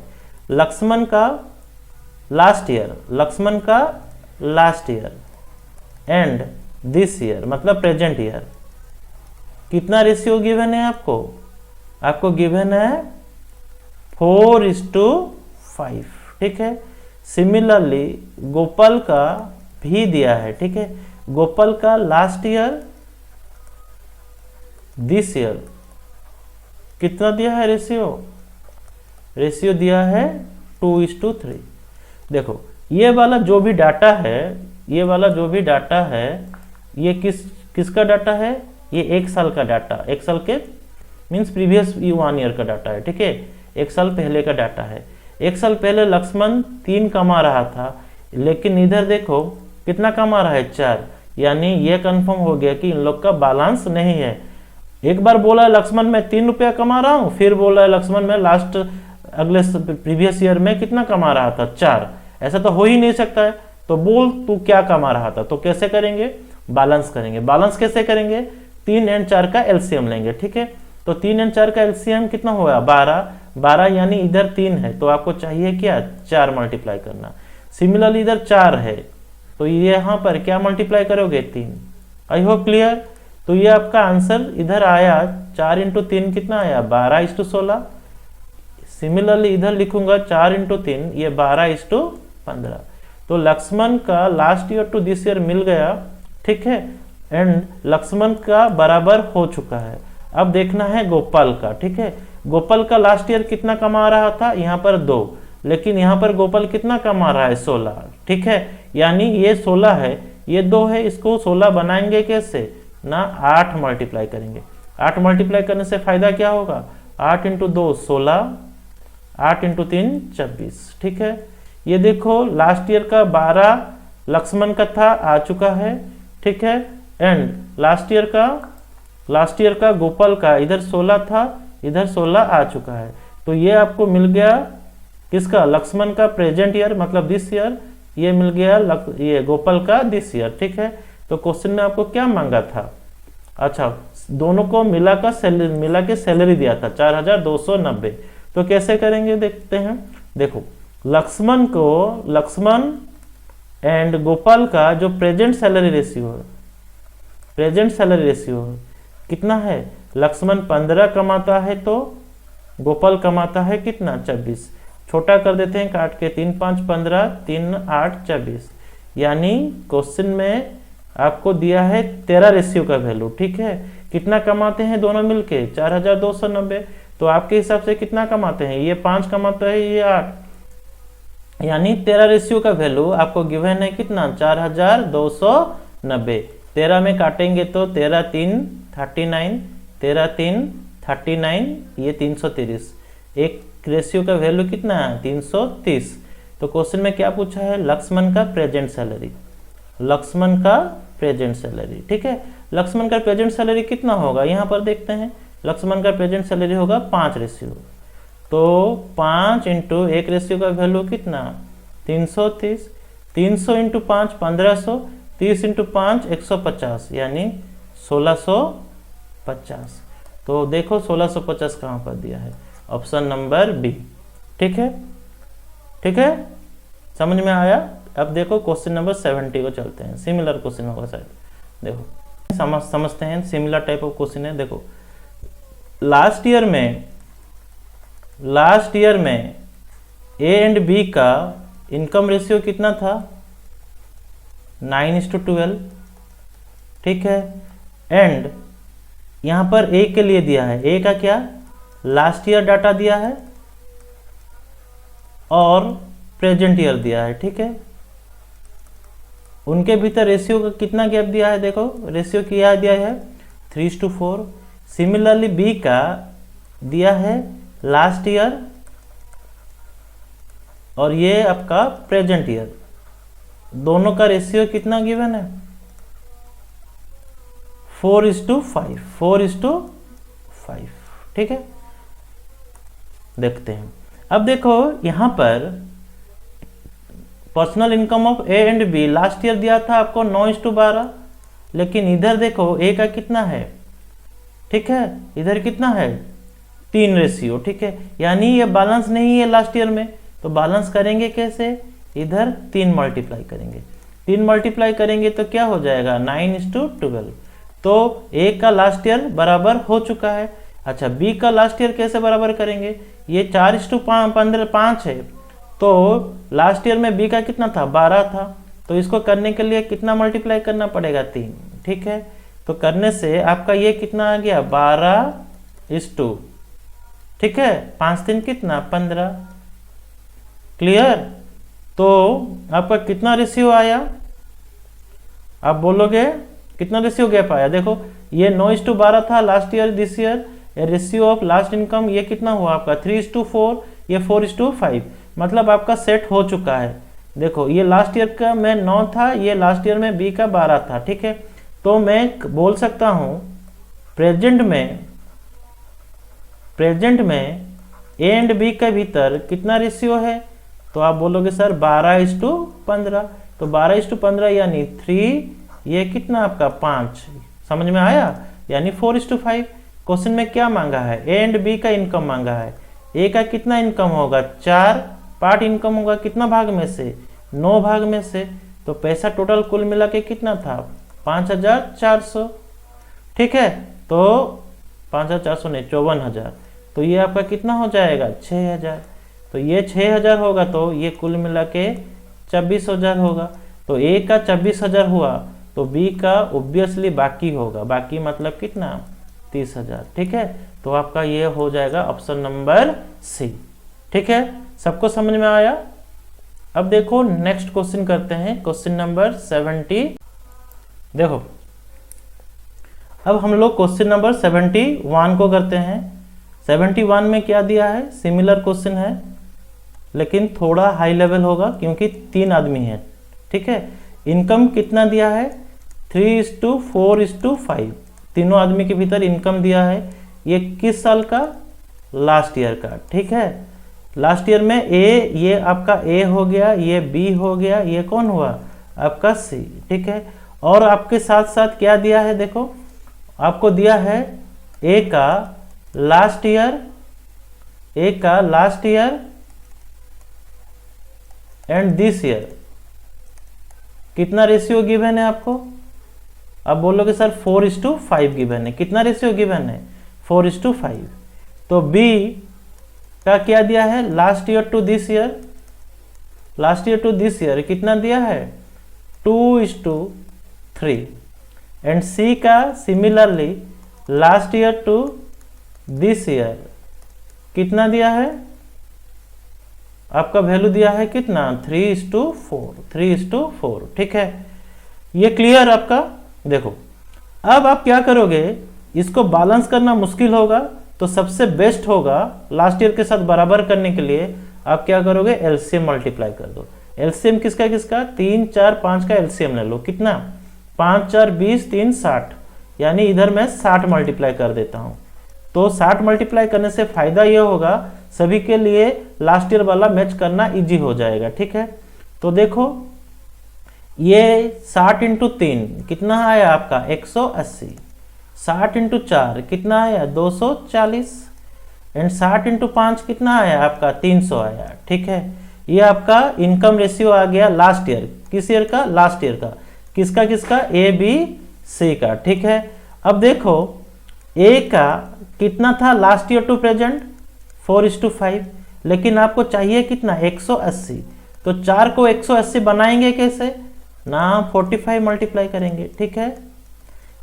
लक्ष्मण का last year and this year मतलब प्रेजेंट ईयर कितना रेशियो गिवन है आपको गिवन है 4:5। ठीक है। सिमिलरली गोपाल का भी दिया है। ठीक है। गोपाल का लास्ट ईयर दिस ईयर कितना दिया है रेशियो दिया है 2:3। देखो ये वाला जो भी डाटा है ये किसका डाटा है, ये 1 साल का डाटा, 1 साल के मीन्स प्रीवियस 1 ईयर का डाटा है। ठीक है। 1 साल पहले का डाटा है। 1 साल पहले लक्ष्मण 3 कमा रहा था, लेकिन इधर देखो कितना कमा रहा है 4, यानी ये कंफर्म हो गया कि इन लोग का बैलेंस नहीं है। एक बार बोला है लक्ष्मण मैं 3 रुपया कमा रहा हूँ, फिर बोला है लक्ष्मण मैं अगले प्रीवियस ईयर में कितना कमा रहा था 4। ऐसा तो हो ही नहीं सकता है। तो बोल तू क्या कमा रहा था, तो कैसे करेंगे, बैलेंस करेंगे। बैलेंस कैसे करेंगे, 3 और 4 का एलसीएम लेंगे। ठीक है। तो 3 और 4 का एलसीएम कितना होगा 12 यानी इधर 3 है तो आपको चाहिए क्या 4 मल्टीप्लाई करना। सिमिलरली इधर 4 है तो ये यहाँ पर क्या मल्टीप्लाई करोगे 3। आई होप क्लियर। तो ये आपका आंसर इधर आया 4 × 3 कितना आया 12:16। सिमिलरली इधर लिखूंगा 4 × 3 ये 12:15। तो लक्ष्मण का last year to this year मिल गया। ठीक है। एंड लक्ष्मण का बराबर हो चुका है। अब देखना है गोपाल का। ठीक है। गोपाल का लास्ट ईयर कितना कमा रहा था, यहाँ पर 2, लेकिन यहाँ पर गोपाल कितना कमा रहा है 16। ठीक है। यानी ये 16 है, ये 2 है, इसको 16 बनाएंगे कैसे ना 8 मल्टीप्लाई करेंगे। 8 मल्टीप्लाई करने से फायदा क्या होगा, 8 × 2 16, 8 × 3 26। ठीक है। ये देखो लास्ट ईयर का 12 लक्ष्मण का था आ चुका है। ठीक है। एंड लास्ट ईयर का गोपाल का इधर 16 था, इधर 16 आ चुका है। तो ये आपको मिल गया किसका, लक्ष्मण का प्रेजेंट ईयर मतलब दिस ईयर, ये मिल गया ये गोपाल का दिस ईयर। ठीक है। तो क्वेश्चन में आपको क्या मांगा था, अच्छा दोनों को मिला के सैलरी दिया था 4290। तो कैसे करेंगे देखते हैं। देखो लक्ष्मण एंड गोपाल का जो प्रेजेंट सैलरी रेशियो कितना है, लक्ष्मण 15 कमाता है तो गोपाल कमाता है कितना 26। छोटा कर देते हैं काट के, 3 × 5 = 15, 3 × 8 = 24। यानी क्वेश्चन में आपको दिया है 13 रेशियो का वैल्यू। ठीक है। कितना कमाते हैं दोनों मिलके 4290। तो आपके हिसाब से कितना कमाते हैं, ये 5 कमाता है, ये 8, यानी 13 रेशियो का वैल्यू आपको गिवन है कितना 4290। 13 में काटेंगे तो 13 × 3 = 39, 13 × 3 = 39, ये 330। एक रेशियो का वैल्यू कितना है 330। तो क्वेश्चन में क्या पूछा है, लक्ष्मण का प्रेजेंट सैलरी। ठीक है। लक्ष्मण का प्रेजेंट सैलरी कितना होगा, यहाँ पर देखते हैं। लक्ष्मण का प्रेजेंट सैलरी होगा 5 रेशियो, तो 5 × 1 रेशियो का वैल्यू कितना 330, 300 × 5 1500, 30 × 5 150, यानी 1650। तो देखो 1650 कहाँ पर दिया है, ऑप्शन नंबर बी। ठीक है। समझ में आया। अब देखो क्वेश्चन नंबर 70 को चलते हैं, सिमिलर क्वेश्चन होगा शायद। देखो समझते हैं, सिमिलर टाइप ऑफ क्वेश्चन है। देखो लास्ट ईयर में ए एंड बी का इनकम रेशियो कितना था 9:12। ठीक है। एंड यहाँ पर ए के लिए दिया है, ए का क्या लास्ट ईयर डाटा दिया है और प्रेजेंट ईयर दिया है। ठीक है। उनके भीतर रेशियो का कितना गैप दिया है, देखो रेशियो क्या दिया है 3:4। सिमिलरली बी का दिया है लास्ट ईयर और ये आपका प्रेजेंट ईयर, दोनों का रेशियो कितना गिवन है 4:5। ठीक है। देखते हैं। अब देखो यहां पर personal income of A and B last year दिया था आपको 9:12, लेकिन इधर देखो ए का कितना है, ठीक है, इधर कितना है 3 रेशियो, ठीक है, यानी ये बैलेंस नहीं है लास्ट ईयर में। तो बैलेंस करेंगे कैसे, इधर 3 मल्टीप्लाई करेंगे, 3 मल्टीप्लाई करेंगे तो क्या हो जाएगा 9:12। तो ए का लास्ट ईयर बराबर हो चुका है। अच्छा, बी का लास्ट ईयर कैसे बराबर करेंगे, ये 4:5 है, तो लास्ट ईयर में बी का कितना था 12 था, तो इसको करने के लिए कितना मल्टीप्लाई करना पड़ेगा 3, ठीक है। तो करने से आपका ये कितना आ गया 12:2, ठीक है, 5 3 कितना 15, क्लियर। तो आपका कितना रेशियो आया, आप बोलोगे कितना रेशियो गैप आया, देखो ये 9:12 था last year, this year ratio of last income ये कितना हुआ आपका 3:4, ये 4:5, मतलब आपका सेट हो चुका है। देखो ये लास्ट ईयर का में 9 था, ये लास्ट ईयर में बी का 12 था, ठीक है। तो मैं बोल सकता हूं प्रेजेंट में ए एंड बी के भीतर कितना रेशियो है, तो आप बोलोगे सर 12:15, तो 12:15 यानी 3, ये कितना आपका 5, समझ में आया, यानी 4:5। क्वेश्चन में क्या मांगा है, ए एंड बी का इनकम मांगा है। ए का कितना इनकम होगा 4 पार्ट इनकम होगा, कितना भाग में से 9 भाग में से, तो पैसा टोटल कुल मिला के कितना था 5,400, ठीक है। तो 5,400 नहीं 54,000, तो ये आपका कितना हो जाएगा 6,000, तो ये 6,000 होगा, तो ये कुल मिला के 26,000 होगा। तो ए का 26,000 हुआ, तो बी का ऑब्वियसली बाकी होगा, बाकी मतलब कितना 30,000, ठीक है। तो आपका ये हो जाएगा ऑप्शन नंबर सी, ठीक है। सबको समझ में आया। अब देखो नेक्स्ट क्वेश्चन करते हैं, क्वेश्चन नंबर 70। देखो अब हम लोग क्वेश्चन नंबर 71 को करते हैं। 71 में क्या दिया है, सिमिलर क्वेश्चन है लेकिन थोड़ा हाई लेवल होगा क्योंकि 3 आदमी है, ठीक है। इनकम कितना दिया है 3:4:5, तीनों आदमी के भीतर इनकम दिया है। ये किस साल का, लास्ट ईयर का, ठीक है। लास्ट ईयर में ए, ये आपका ए हो गया, ये बी हो गया, ये कौन हुआ आपका सी, ठीक है। और आपके साथ साथ क्या दिया है, देखो आपको दिया है ए का लास्ट ईयर, ए का last year and this year कितना रेशियो गिवन है आपको। अब बोलोगे सर 4:5 गिवन है, कितना रेशियो गिवन है 4:5। तो बी का क्या दिया है last year to this year, last year to this year कितना दिया है 2:3। एंड सी का similarly last year to this year कितना दिया है, आपका वैल्यू दिया है कितना 3:4, ठीक है। ये क्लियर आपका। देखो अब आप क्या करोगे, इसको बैलेंस करना मुश्किल होगा, तो सबसे बेस्ट होगा लास्ट ईयर के साथ बराबर करने के लिए आप क्या करोगे, एलसीएम मल्टीप्लाई कर दो। एलसीएम किसका किसका 3 4 5 का एलसीएम ले लो, कितना 5 4 20 3 60, यानी इधर मैं 60 मल्टीप्लाई कर देता हूं। तो 60 मल्टीप्लाई करने से फायदा यह होगा सभी के लिए लास्ट ईयर वाला मैच करना इजी हो जाएगा, ठीक है। तो देखो ये 60 × 3 कितना आया आपका 180, 60 × 4 कितना आया 240, एंड 60 × 5 कितना आया आपका 300 आया, ठीक है। ये आपका इनकम रेशियो आ गया लास्ट ईयर, किस ईयर का, लास्ट ईयर का, किसका किसका ए बी सी का, ठीक है। अब देखो ए का कितना था लास्ट ईयर टू प्रेजेंट 4:5, लेकिन आपको चाहिए कितना 180, तो 4 को 180 बनाएंगे कैसे ना 45 मल्टीप्लाई करेंगे, ठीक है।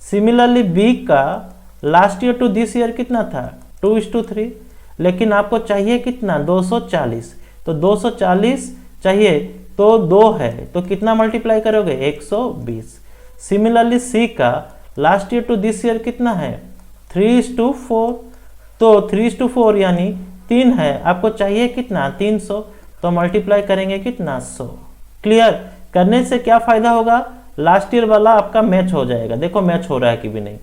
सिमिलरली बी का last year to this year कितना था 2:3, लेकिन आपको चाहिए कितना 240, तो 240 चाहिए तो 2 है, तो कितना मल्टीप्लाई करोगे 120। सिमिलरली सी का last year to this year कितना है 3:4, तो 3:4 यानी 3 है, आपको चाहिए कितना 300, तो मल्टीप्लाई करेंगे कितना 100। क्लियर करने से क्या फायदा होगा, लास्ट ईयर वाला आपका मैच हो जाएगा। देखो मैच हो रहा है कि भी नहीं,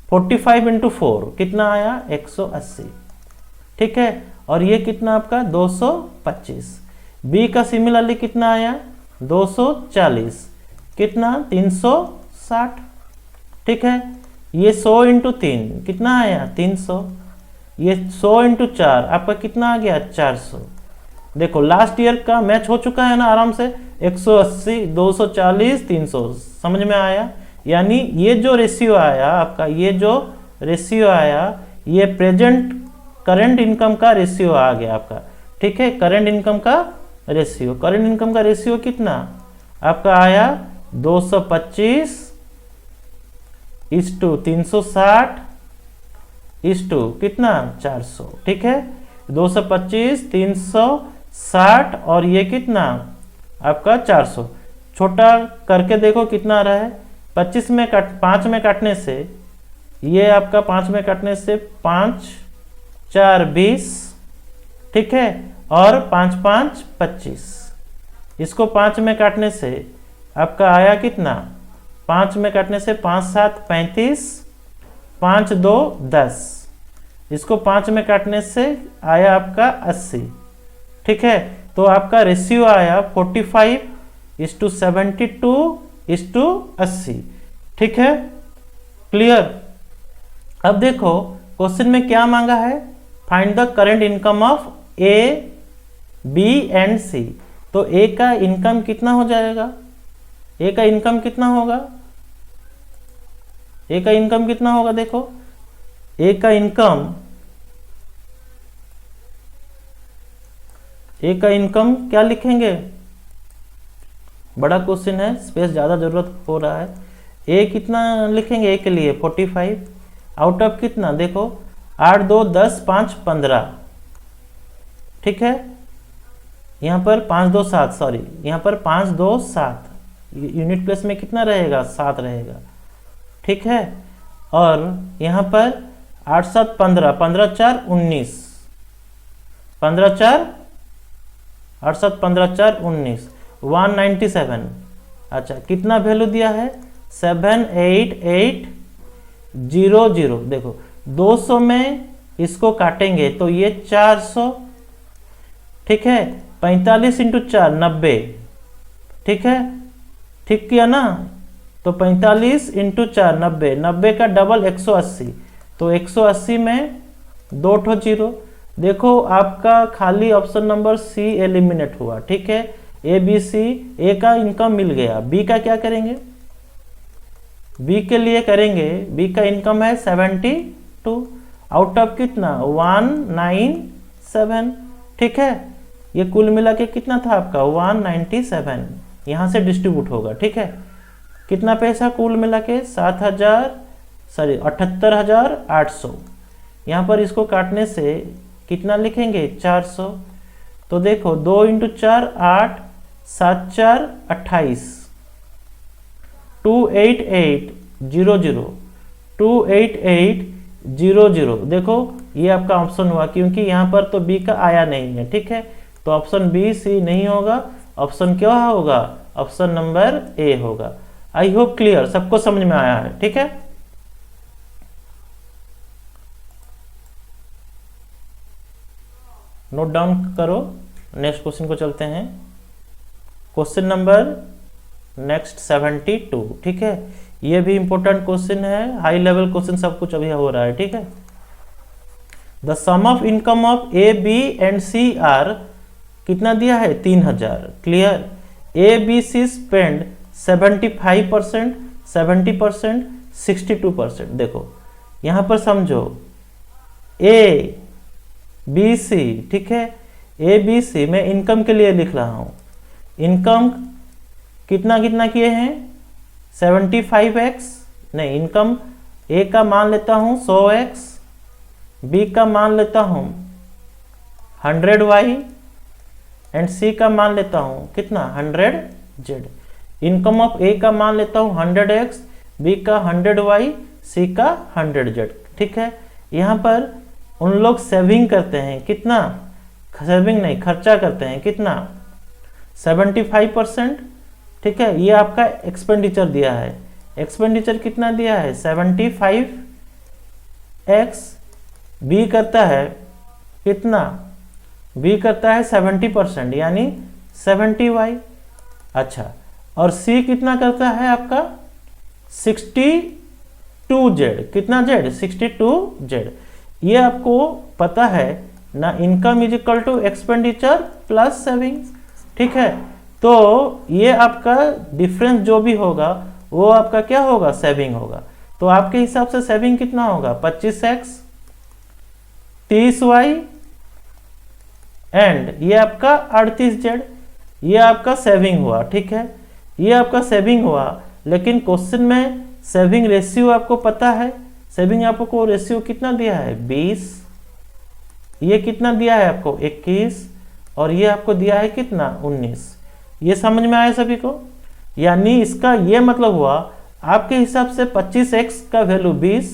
45 × 4 कितना आया 180, ठीक है। और ये कितना आपका 225। बी का सिमिलरली कितना आया 240 कितना 360, ठीक है। ये 100 इंटू 3 कितना आया 300, ये 100 इंटू 4 आपका कितना आ गया 400। देखो लास्ट ईयर का मैच हो चुका है ना आराम से, 180 240 300, समझ में आया। यानी ये जो रेशियो आया आपका, ये जो रेशियो आया ये प्रेजेंट करंट इनकम का रेशियो आ गया आपका, ठीक है। करंट इनकम का रेशियो, करंट इनकम का रेशियो कितना आपका आया 225 इस टू 360 इस टू कितना 400, ठीक है। 225 360 और ये कितना आपका 400, छोटा करके देखो कितना आ रहा है। 25 में 5 में काटने से ये आपका 5 में काटने से 5 4 20, ठीक है, और 5 5 25। इसको 5 में काटने से आपका आया कितना, 5 में काटने से 5 7 35, 5 2 10। इसको 5 में काटने से आया आपका 80, ठीक है। तो आपका रेशियो आया 45:72:80, ठीक है। क्लियर। अब देखो क्वेश्चन में क्या मांगा है, find the current income of A B and C. तो ए का इनकम कितना हो जाएगा, ए का इनकम कितना होगा, ए का इनकम कितना होगा, देखो ए का इनकम क्या लिखेंगे, बड़ा क्वेश्चन है, स्पेस ज़्यादा जरूरत हो रहा है। ए कितना लिखेंगे, ए के लिए 45 आउट ऑफ कितना, देखो 8 2 10 5 15, ठीक है। यहाँ पर 5 2 7, सॉरी यहाँ पर 5 2 7, यूनिट प्लेस में कितना रहेगा 7 रहेगा, ठीक है। और यहाँ पर 8 7 15, 15 4 19, 15 4 8 7 15 4 19, 197। अच्छा कितना वैल्यू दिया है 78800। देखो 200 में इसको काटेंगे तो ये 400, ठीक है। 45 इंटू 4 90, ठीक है, ठीक किया ना। तो 45 इंटू 4 90, 90 का डबल 180, तो 180 में 2 ठो जीरो। देखो आपका खाली ऑप्शन नंबर सी एलिमिनेट हुआ, ठीक है। ए बी सी, ए का इनकम मिल गया, बी का क्या करेंगे, बी के लिए करेंगे, बी का इनकम है 72 आउट ऑफ कितना 197, ठीक है। ये कुल मिला के कितना था आपका 197, यहाँ से डिस्ट्रीब्यूट होगा, ठीक है। कितना पैसा कुल मिला के 78,800। यहाँ पर इसको काटने से कितना लिखेंगे 400। तो देखो 2 इंटू 4 8, 7 4 28, 28800, 28800। देखो ये आपका ऑप्शन हुआ, क्योंकि यहाँ पर तो बी का आया नहीं है, ठीक है। तो ऑप्शन बी सी नहीं होगा, ऑप्शन क्या होगा, ऑप्शन नंबर ए होगा। आई होप क्लियर, सबको समझ में आया है, ठीक है। नोट डाउन करो, नेक्स्ट क्वेश्चन को चलते हैं। क्वेश्चन नंबर नेक्स्ट 72, ठीक है। ये भी इंपॉर्टेंट क्वेश्चन है, हाई लेवल क्वेश्चन सब कुछ अभी हो रहा है, ठीक है। The sum of income of A B and C are, कितना दिया है 3000, clear. A B C spend 75%, 70%, 62%। देखो यहाँ पर समझो ए बी सी, ठीक है। ए बी सी मैं इनकम के लिए लिख रहा हूँ, इनकम कितना कितना किए हैं 75x, नहीं इनकम ए का मान लेता हूँ 100x, बी का मान लेता हूँ 100y एंड सी का मान लेता हूँ कितना 100z। इनकम ऑफ ए का मान लेता हूँ 100x, बी का 100y, सी का 100z, ठीक है। यहाँ पर उन लोग सेविंग करते हैं कितना, सेविंग नहीं खर्चा करते हैं कितना 75%, ठीक है। ये आपका एक्सपेंडिचर दिया है, एक्सपेंडिचर कितना दिया है 75x, बी करता है कितना, बी करता है 70% यानी 70y, अच्छा, और सी कितना करता है आपका 62Z। कितना जेड? 62Z। ये आपको पता है ना, income is equal to expenditure plus saving. ठीक है, तो ये आपका डिफरेंस जो भी होगा वो आपका क्या होगा? सेविंग होगा। तो आपके हिसाब से सेविंग कितना होगा? 25x 30y एंड ये आपका 38Z। ये आपका सेविंग हुआ। ठीक है, ये आपका सेविंग हुआ, लेकिन क्वेश्चन में सेविंग रेशियो आपको पता है। सेविंग आपको रेशियो कितना दिया है? 20। ये कितना दिया है आपको? 21। और ये आपको दिया है कितना? 19। ये समझ में आया सभी को? यानी इसका ये मतलब हुआ आपके हिसाब से 25x का वैल्यू 20,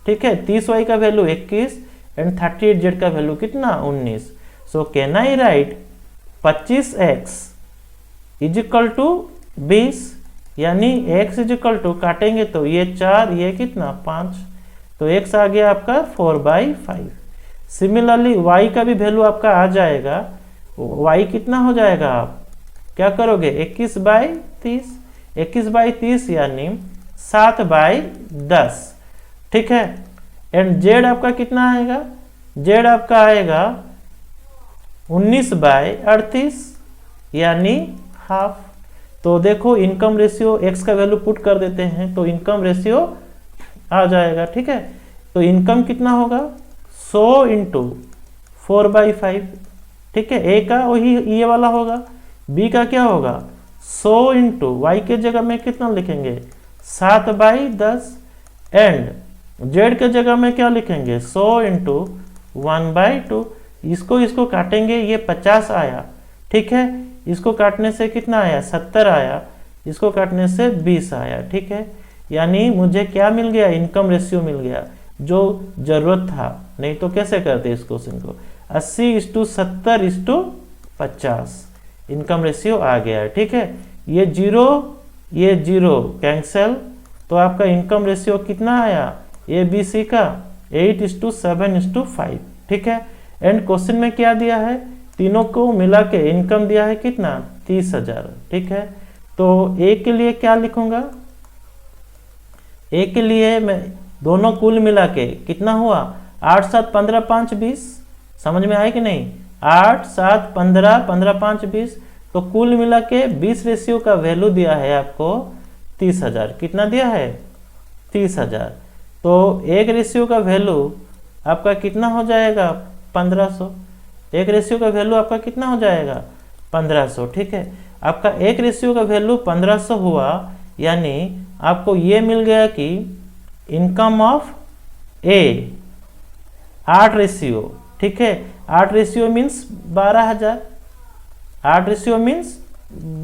ठीक है, 30y का वैल्यू 21 एंड 38z का वैल्यू कितना? 19। So can I write 25x is equal to 20, यानी x इज इक्वल टू, काटेंगे तो ये 4, ये कितना? 5, तो x आ गया आपका 4/5। सिमिलरली y का भी वैल्यू आपका आ जाएगा। y कितना हो जाएगा? आप क्या करोगे? 21/30, 21/30 यानी 7/10। ठीक है, एंड z आपका कितना आएगा? z आपका आएगा 19/38 यानी हाफ। तो देखो इनकम रेशियो x का वैल्यू पुट कर देते हैं तो इनकम रेशियो आ जाएगा। ठीक है, तो इनकम कितना होगा? 100 इंटू 4/5। ठीक है, a का वही ये वाला होगा, b का क्या होगा? 100 इंटू y के जगह में कितना लिखेंगे? 7/10 एंड z के जगह में क्या लिखेंगे? 100 इंटू 1/2। इसको काटेंगे, ये 50 आया। ठीक है, इसको काटने से कितना आया? 70 आया। इसको काटने से 20 आया। ठीक है, यानी मुझे क्या मिल गया? इनकम रेशियो मिल गया, जो जरूरत था। नहीं तो कैसे करते इस क्वेश्चन को? 80:70:50 इनकम रेशियो आ गया है। ठीक है, ये जीरो कैंसल, तो आपका इनकम रेशियो कितना आया? ABC का 8:7:5। ठीक है, एंड क्वेश्चन में क्या दिया है? तीनों को मिला के इनकम दिया है कितना? 30,000। ठीक है, तो ए के लिए क्या लिखूंगा? ए के लिए मैं दोनों कुल मिला के कितना हुआ? 8, 7, 15, 5, 20। समझ में आया कि नहीं? 8, 7, 15, 15, 5, 20। तो कुल मिला के 20 रेशियो का वैल्यू दिया है आपको 30,000। कितना दिया है? 30,000। तो एक रेशियो का वैल्यू आपका कितना हो जाएगा? 1500। एक रेशियो का वैल्यू आपका कितना हो जाएगा? 1500। ठीक है, आपका एक रेशियो का वैल्यू 1500 हुआ, यानी आपको ये मिल गया कि इनकम ऑफ ए 8 रेशियो। ठीक है, 8 रेशियो मीन्स 12,000। 8 ratio means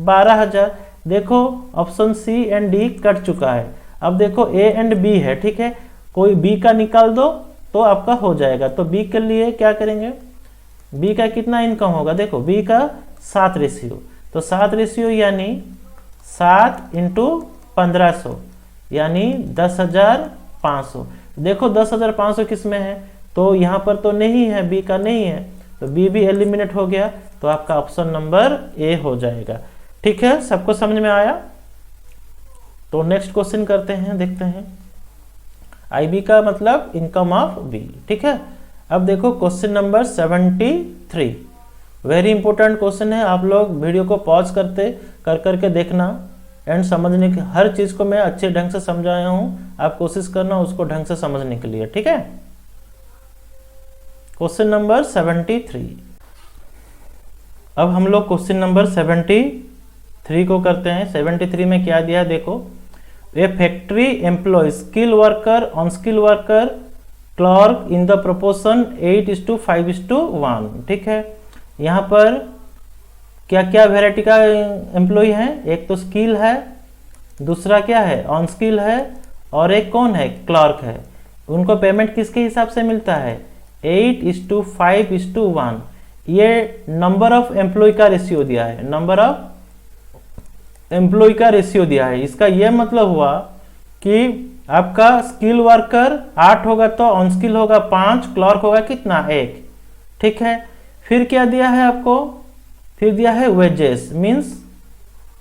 12,000। देखो option C and D cut चुका है। अब देखो ए एंड बी है। ठीक है, कोई बी का निकाल दो तो आपका हो जाएगा। तो बी के लिए क्या करेंगे? बी का कितना इनकम होगा? देखो बी का 7 रेशियो, तो 7 रेशियो यानी 7 इंटू 1500 यानी 10,500। देखो 10,500 किस में है? तो यहाँ पर तो नहीं है, बी का नहीं है, तो बी भी एलिमिनेट हो गया। तो आपका ऑप्शन नंबर ए हो जाएगा। ठीक है, सबको समझ में आया? तो नेक्स्ट क्वेश्चन करते हैं, देखते हैं। IB का मतलब इनकम ऑफ बी। ठीक है, अब देखो question number 73। Very important question है। आप लोग वीडियो को पॉज करके देखना एंड समझने की। हर चीज को मैं अच्छे ढंग से समझाया हूँ, आप कोशिश करना उसको ढंग से समझने के लिए। ठीक है, क्वेश्चन नंबर 73। अब हम लोग क्वेश्चन नंबर 73 को करते हैं। 73 में क्या दिया देखो, a factory employ skill worker, unskill worker, clerk in the proportion 8:5:1। ठीक है, यहाँ पर क्या क्या वेराइटी का एम्प्लॉय है? एक तो स्किल है, दूसरा क्या है? अनस्किल है, और एक कौन है? क्लर्क है। उनको पेमेंट किसके हिसाब से मिलता है? 8:5:1। ये नंबर ऑफ एम्प्लॉय का रेशियो दिया है, नंबर ऑफ एम्प्लॉय का रेशियो दिया है। इसका यह मतलब हुआ कि आपका स्किल वर्कर 8 होगा तो अनस्किल होगा 5, क्लर्क होगा कितना? 1। ठीक है, फिर क्या दिया है आपको? फिर दिया है वेजेस, मीन्स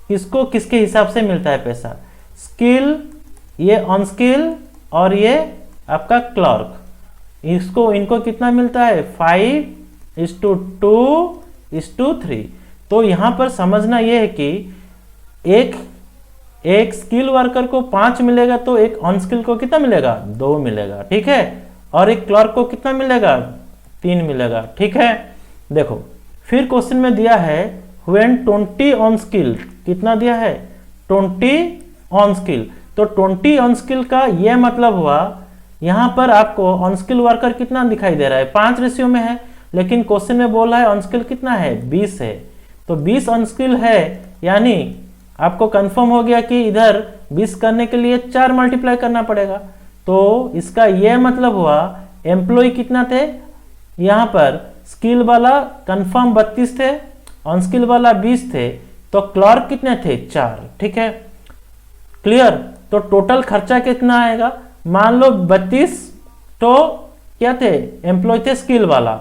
किसको किसके हिसाब से मिलता है पैसा, स्किल, ये ऑन स्किल और ये आपका क्लर्क, इसको इनको कितना मिलता है 5:2:3। तो यहाँ पर समझना ये है कि एक स्किल वर्कर को 5 मिलेगा तो एक ऑन स्किल को कितना मिलेगा 2 मिलेगा, ठीक है, और एक क्लर्क को कितना मिलेगा 3 मिलेगा, ठीक है। देखो फिर क्वेश्चन में दिया है व्हेन 20 ऑन स्किल, कितना दिया है 20 ऑन स्किल। तो 20 ऑन स्किल का ये मतलब हुआ यहाँ पर आपको ऑन स्किल वर्कर कितना दिखाई दे रहा है 5 रेशियो में है, लेकिन क्वेश्चन में बोला है ऑन स्किल कितना है 20 है। तो 20 ऑन स्किल है, यानी आपको कंफर्म हो गया कि इधर 20 करने के लिए 4 मल्टीप्लाई करना पड़ेगा। तो इसका यह मतलब हुआ एम्प्लॉय कितना थे, यहाँ पर स्किल वाला कंफर्म 32 थे, ऑन स्किल वाला 20 थे, तो क्लर्क कितने थे 4, ठीक है, क्लियर। तो टोटल खर्चा कितना आएगा, मान लो 32 तो क्या थे एम्प्लॉय थे स्किल वाला,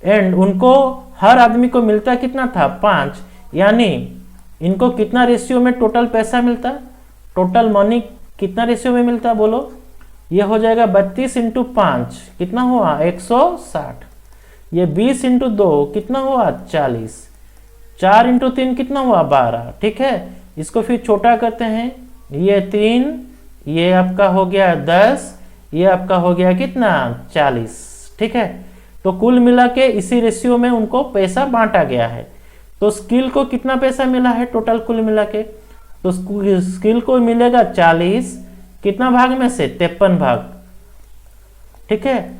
एंड उनको हर आदमी को मिलता कितना था 5, यानी इनको कितना रेशियो में टोटल पैसा मिलता, टोटल मनी कितना रेशियो में मिलता बोलो, ये हो जाएगा 32 × 5 कितना हुआ 160, ये 20 × 2 कितना हुआ 40, 4 × 3 कितना हुआ 12, ठीक है। इसको फिर छोटा करते हैं, ये 3, ये आपका हो गया 10, ये आपका हो गया कितना 40, ठीक है। तो कुल मिला के इसी रेशियो में उनको पैसा बांटा गया है। तो स्किल को कितना पैसा मिला है टोटल कुल मिला के, तो स्किल को मिलेगा 40, कितना भाग में से 53 भाग, ठीक है,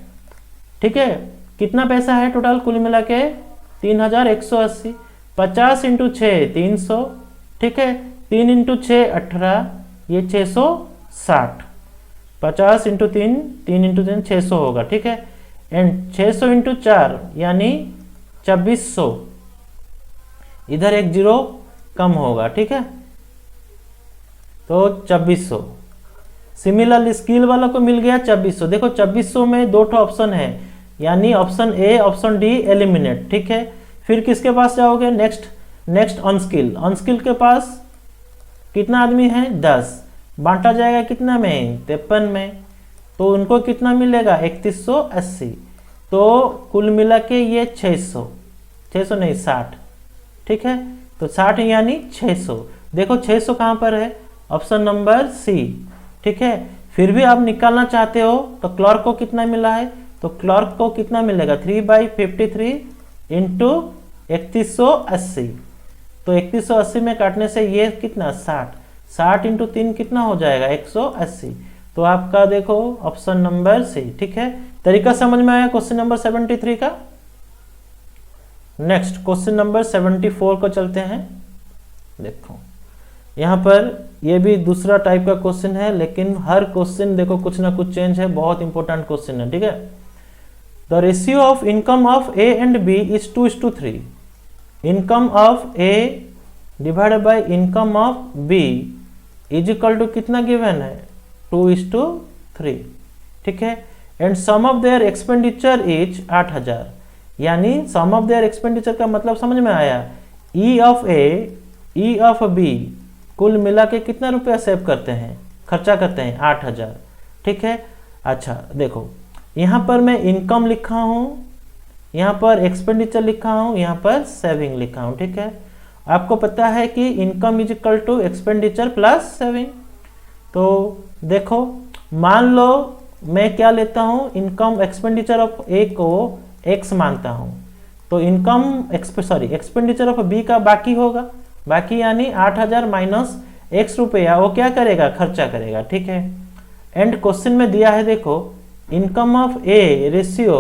ठीक है। कितना पैसा है टोटल कुल मिला के 3180, 50 × 6 300, ठीक है, 3 × 6 18, ये 660, 50 × 3 3 × 3 600 होगा, ठीक है, एंड 600 × 4 यानी 2600, इधर एक जीरो कम होगा, ठीक है, तो 2600। सिमिलरली स्किल वाला को मिल गया 2600। देखो 2600 में 2 ऑप्शन है, यानी option A option D eliminate, ठीक है। फिर किसके पास जाओगे, next on skill, on skill के पास कितना आदमी है 10, बांटा जाएगा कितना में 53 में, तो उनको कितना मिलेगा 3180। तो कुल मिला के ये 600 नहीं 60, ठीक है, तो 60 यानी 600। देखो 600 कहाँ पर है, ऑप्शन नंबर सी, ठीक है। फिर भी आप निकालना चाहते हो तो क्लर्क को कितना मिला है, तो क्लर्क को कितना मिलेगा 3/53 × 3180। तो 3180 में काटने से ये कितना 60 × 3 कितना हो जाएगा 180। तो आपका देखो ऑप्शन नंबर सी, ठीक है। तरीका समझ में आया क्वेश्चन नंबर 73 का। नेक्स्ट क्वेश्चन नंबर 74 को चलते हैं। देखो यहाँ पर ये भी दूसरा टाइप का क्वेश्चन है, लेकिन हर क्वेश्चन देखो कुछ ना कुछ चेंज है, बहुत इंपॉर्टेंट क्वेश्चन है, ठीक है। The ratio of income of A and B is 2:3। Income of A divided by income of B is equal to कितना गिवन है 2:3, ठीक है। And sum of their expenditure is 8000, यानी सम ऑफ देयर एक्सपेंडिचर का मतलब समझ में आया, E of A E of B कुल मिला के कितना रुपया सेव करते हैं, खर्चा करते हैं 8000, ठीक है। अच्छा देखो यहाँ पर मैं इनकम लिखा हूँ, यहाँ पर एक्सपेंडिचर लिखा हूँ, यहाँ पर सेविंग लिखा हूँ, ठीक है। आपको पता है कि income is equal to expenditure plus saving. तो देखो मान लो मैं क्या लेता हूँ, इनकम एक्सपेंडिचर ऑफ ए को एक्स मानता हूँ, तो इनकम एक्सपेंडिचर ऑफ बी का बाकी होगा, बाकी यानी 8000 माइनस एक्स रुपया, वो क्या करेगा खर्चा करेगा, ठीक है। एंड क्वेश्चन में दिया है देखो इनकम ऑफ ए रेशियो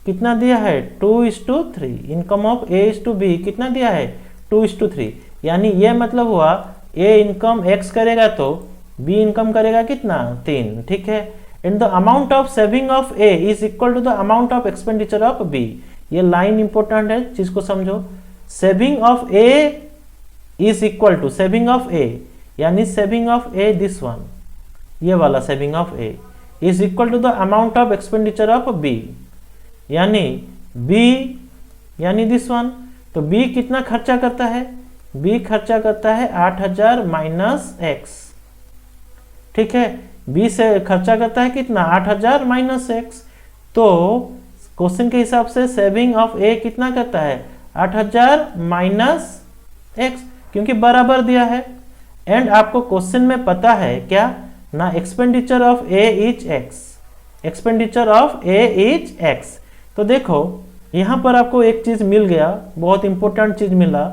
कितना दिया है 2:3, income of A is to B कितना दिया है 2:3, यानी ये मतलब हुआ ए इनकम एक्स करेगा तो बी इनकम करेगा कितना 3, ठीक है। And the amount of saving of A is equal to the amount of expenditure of B. ये लाइन इंपॉर्टेंट है, चीज को समझो। Saving of A is equal to saving of A, यानी saving of A this one, ये वाला saving of A is equal to the amount of expenditure of B, यानी B यानी दिस वन। तो बी कितना खर्चा करता है, बी खर्चा करता है 8,000 माइनस एक्स, ठीक है। बी से खर्चा करता है कितना, 8,000 माइनस एक्स। तो क्वेश्चन के हिसाब से सेविंग ऑफ ए कितना करता है, 8,000 माइनस एक्स, क्योंकि बराबर दिया है। एंड आपको क्वेश्चन में पता है क्या ना, expenditure of A is x, expenditure of A is x. तो देखो यहाँ पर आपको एक चीज मिल गया, बहुत इंपॉर्टेंट चीज मिला।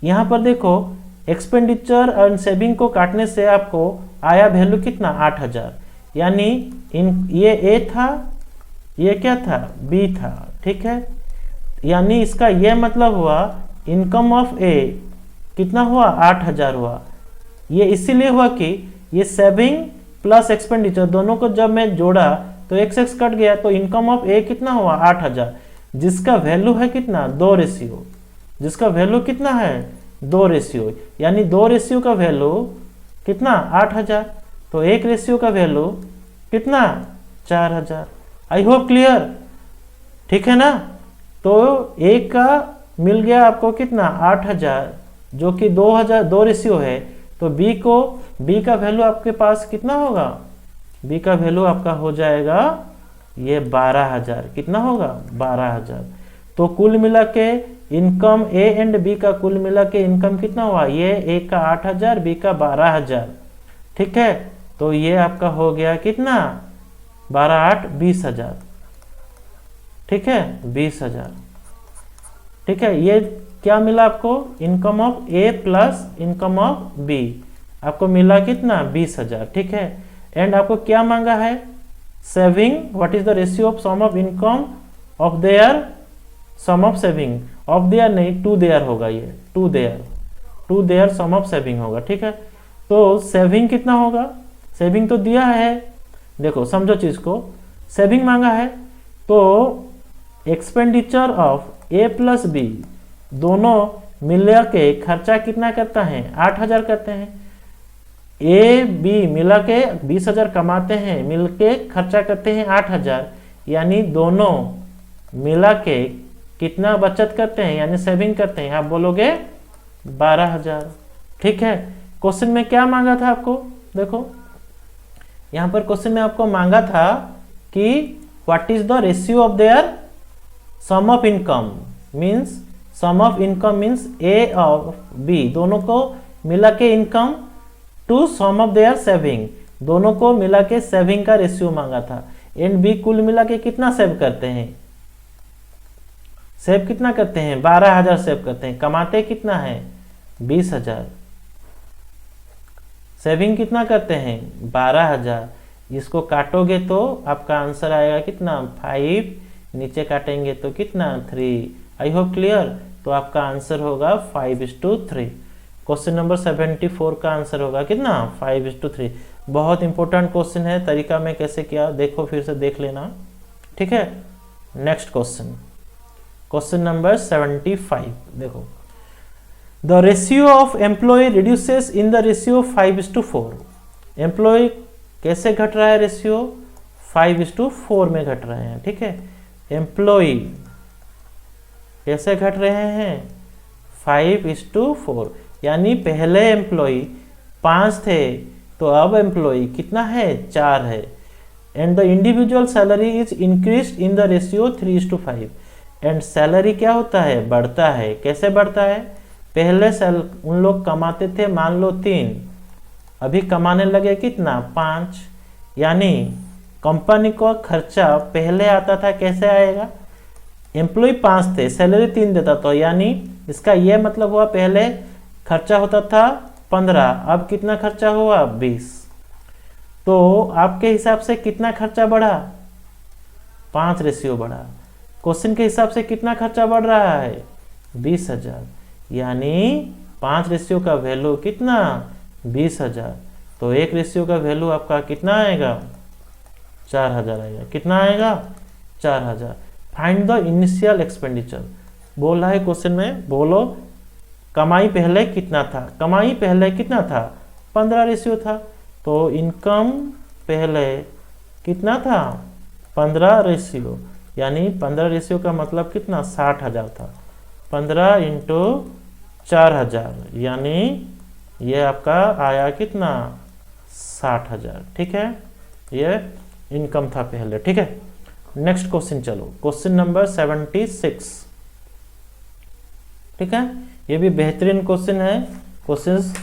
यहाँ पर देखो एक्सपेंडिचर और सेविंग को काटने से आपको आया वैल्यू कितना, 8,000। यानी ये ए था, ये क्या था, बी था, ठीक है। यानी इसका ये मतलब हुआ इनकम ऑफ ए कितना हुआ, 8,000 हुआ। ये इसीलिए हुआ कि ये सेविंग प्लस एक्सपेंडिचर दोनों को जब मैं जोड़ा तो x कट गया, तो इनकम ऑफ ए कितना हुआ, 8,000, जिसका वैल्यू है कितना, 2 रेशियो, जिसका वैल्यू कितना है, 2 रेशियो। यानी 2 रेशियो का वैल्यू कितना, 8,000। तो 1 रेशियो का वैल्यू कितना, 4,000। आई होप क्लियर, ठीक है ना। तो ए का मिल गया आपको कितना, 8,000, जो कि 2,000 2 रेशियो है। तो बी का वैल्यू आपके पास कितना होगा, बी का वैल्यू आपका हो जाएगा ये 12,000। कितना होगा, 12,000। तो कुल मिला के इनकम ए एंड बी का कुल मिला के इनकम कितना हुआ, ये ए का 8,000, बी का 12,000, ठीक है। तो ये आपका हो गया कितना, 12 8 20,000, ठीक है, 20,000, ठीक है। ये क्या मिला आपको, income of A plus income of B, आपको मिला कितना, 20,000, ठीक है। एंड आपको क्या मांगा है, saving, what is the ratio of sum of income of their, sum of saving, of their नहीं, टू देयर होगा, ये to their sum of saving होगा, ठीक है। तो सेविंग कितना होगा, सेविंग तो दिया है, देखो समझो चीज को, सेविंग मांगा है। तो expenditure of A plus B दोनों मिला के खर्चा कितना करता है, 8,000 करते हैं। ए बी मिला के 20,000 कमाते हैं, मिलके खर्चा करते हैं 8,000, यानी दोनों मिला के कितना बचत करते हैं, यानी सेविंग करते हैं, आप बोलोगे 12,000, ठीक है। क्वेश्चन में क्या मांगा था आपको, देखो यहां पर क्वेश्चन में आपको मांगा था कि what is the ratio of their sum of income, means sum of income means A और बी दोनों को मिला के income to sum of their saving, दोनों को मिला के सेविंग का रेशियो मांगा था। एंड बी कुल मिला के कितना सेव करते हैं, सेव कितना करते हैं, 12,000 सेव करते हैं, कमाते कितना है, 20,000, सेविंग कितना करते हैं, 12,000। इसको काटोगे तो आपका आंसर आएगा कितना, 5, नीचे काटेंगे तो कितना, 3। आई होप क्लियर। तो आपका आंसर होगा 5:3। क्वेश्चन नंबर 74 का आंसर होगा कितना, 5:3। बहुत इंपॉर्टेंट क्वेश्चन है, तरीका में कैसे किया देखो, फिर से देख लेना, ठीक है। नेक्स्ट क्वेश्चन, क्वेश्चन नंबर 75 देखो, the ratio of employ reduces in the ratio 5:4। Employ कैसे घट रहा है, रेशियो 5:4 में घट रहे हैं, ठीक है। एम्प्लॉय कैसे घट रहे हैं, 5:4, यानी पहले एम्प्लॉय 5 थे तो अब एम्प्लॉय कितना है, 4 है। And the individual salary is increased in the ratio 3:5। And salary क्या होता है, बढ़ता है। कैसे बढ़ता है, पहले उन लोग कमाते थे मान लो 3, अभी कमाने लगे कितना, 5। यानी कंपनी को खर्चा पहले आता था, कैसे आएगा, एम्प्लॉय 5 थे, सैलरी 3 देता था, यानी इसका यह मतलब हुआ पहले खर्चा होता था 15, अब कितना खर्चा हुआ, 20। तो आपके हिसाब से कितना खर्चा बढ़ा, 5 रेशियो बढ़ा। क्वेश्चन के हिसाब से कितना खर्चा बढ़ रहा है, 20,000, यानी 5 रेशियो का वैल्यू कितना, 20,000। तो 1 रेशियो का वैल्यू आपका कितना आएगा, 4,000 आएगा। कितना आएगा, 4,000। फाइंड द इनिशियल एक्सपेंडिचर बोला है क्वेश्चन में, बोलो कमाई पहले कितना था, कमाई पहले कितना था, 15 रेशियो था। तो इनकम पहले कितना था, 15 रेशियो, यानी 15 रेशियो का मतलब कितना, 60,000 था। 15 × 4,000, यानी ये आपका आया कितना 60,000। ठीक है, ये इनकम था पहले। ठीक है, नेक्स्ट क्वेश्चन चलो, क्वेश्चन नंबर 76। ठीक है, ये भी बेहतरीन क्वेश्चन है, कोशिश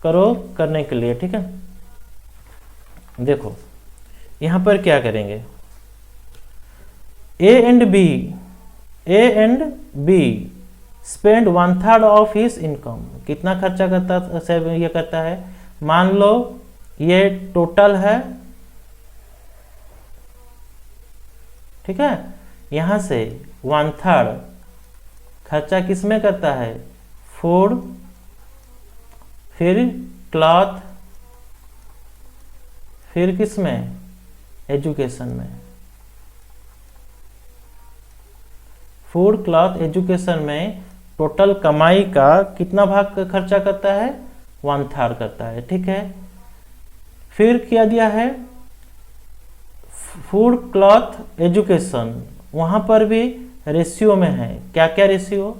करो करने के लिए। ठीक है, देखो यहां पर क्या करेंगे, ए and be spend 1/3 of his income. कितना खर्चा करता ये करता है, मान लो ये टोटल है। ठीक है, यहां से 1/3 खर्चा किस में करता है, फूड, फिर क्लॉथ, फिर किस में, एजुकेशन में। फूड, क्लॉथ, एजुकेशन में टोटल कमाई का कितना भाग खर्चा करता है, 1/3 करता है। ठीक है, फिर क्या दिया है, फूड, क्लॉथ, एजुकेशन, वहां पर भी रेशियो में है। क्या क्या रेशियो,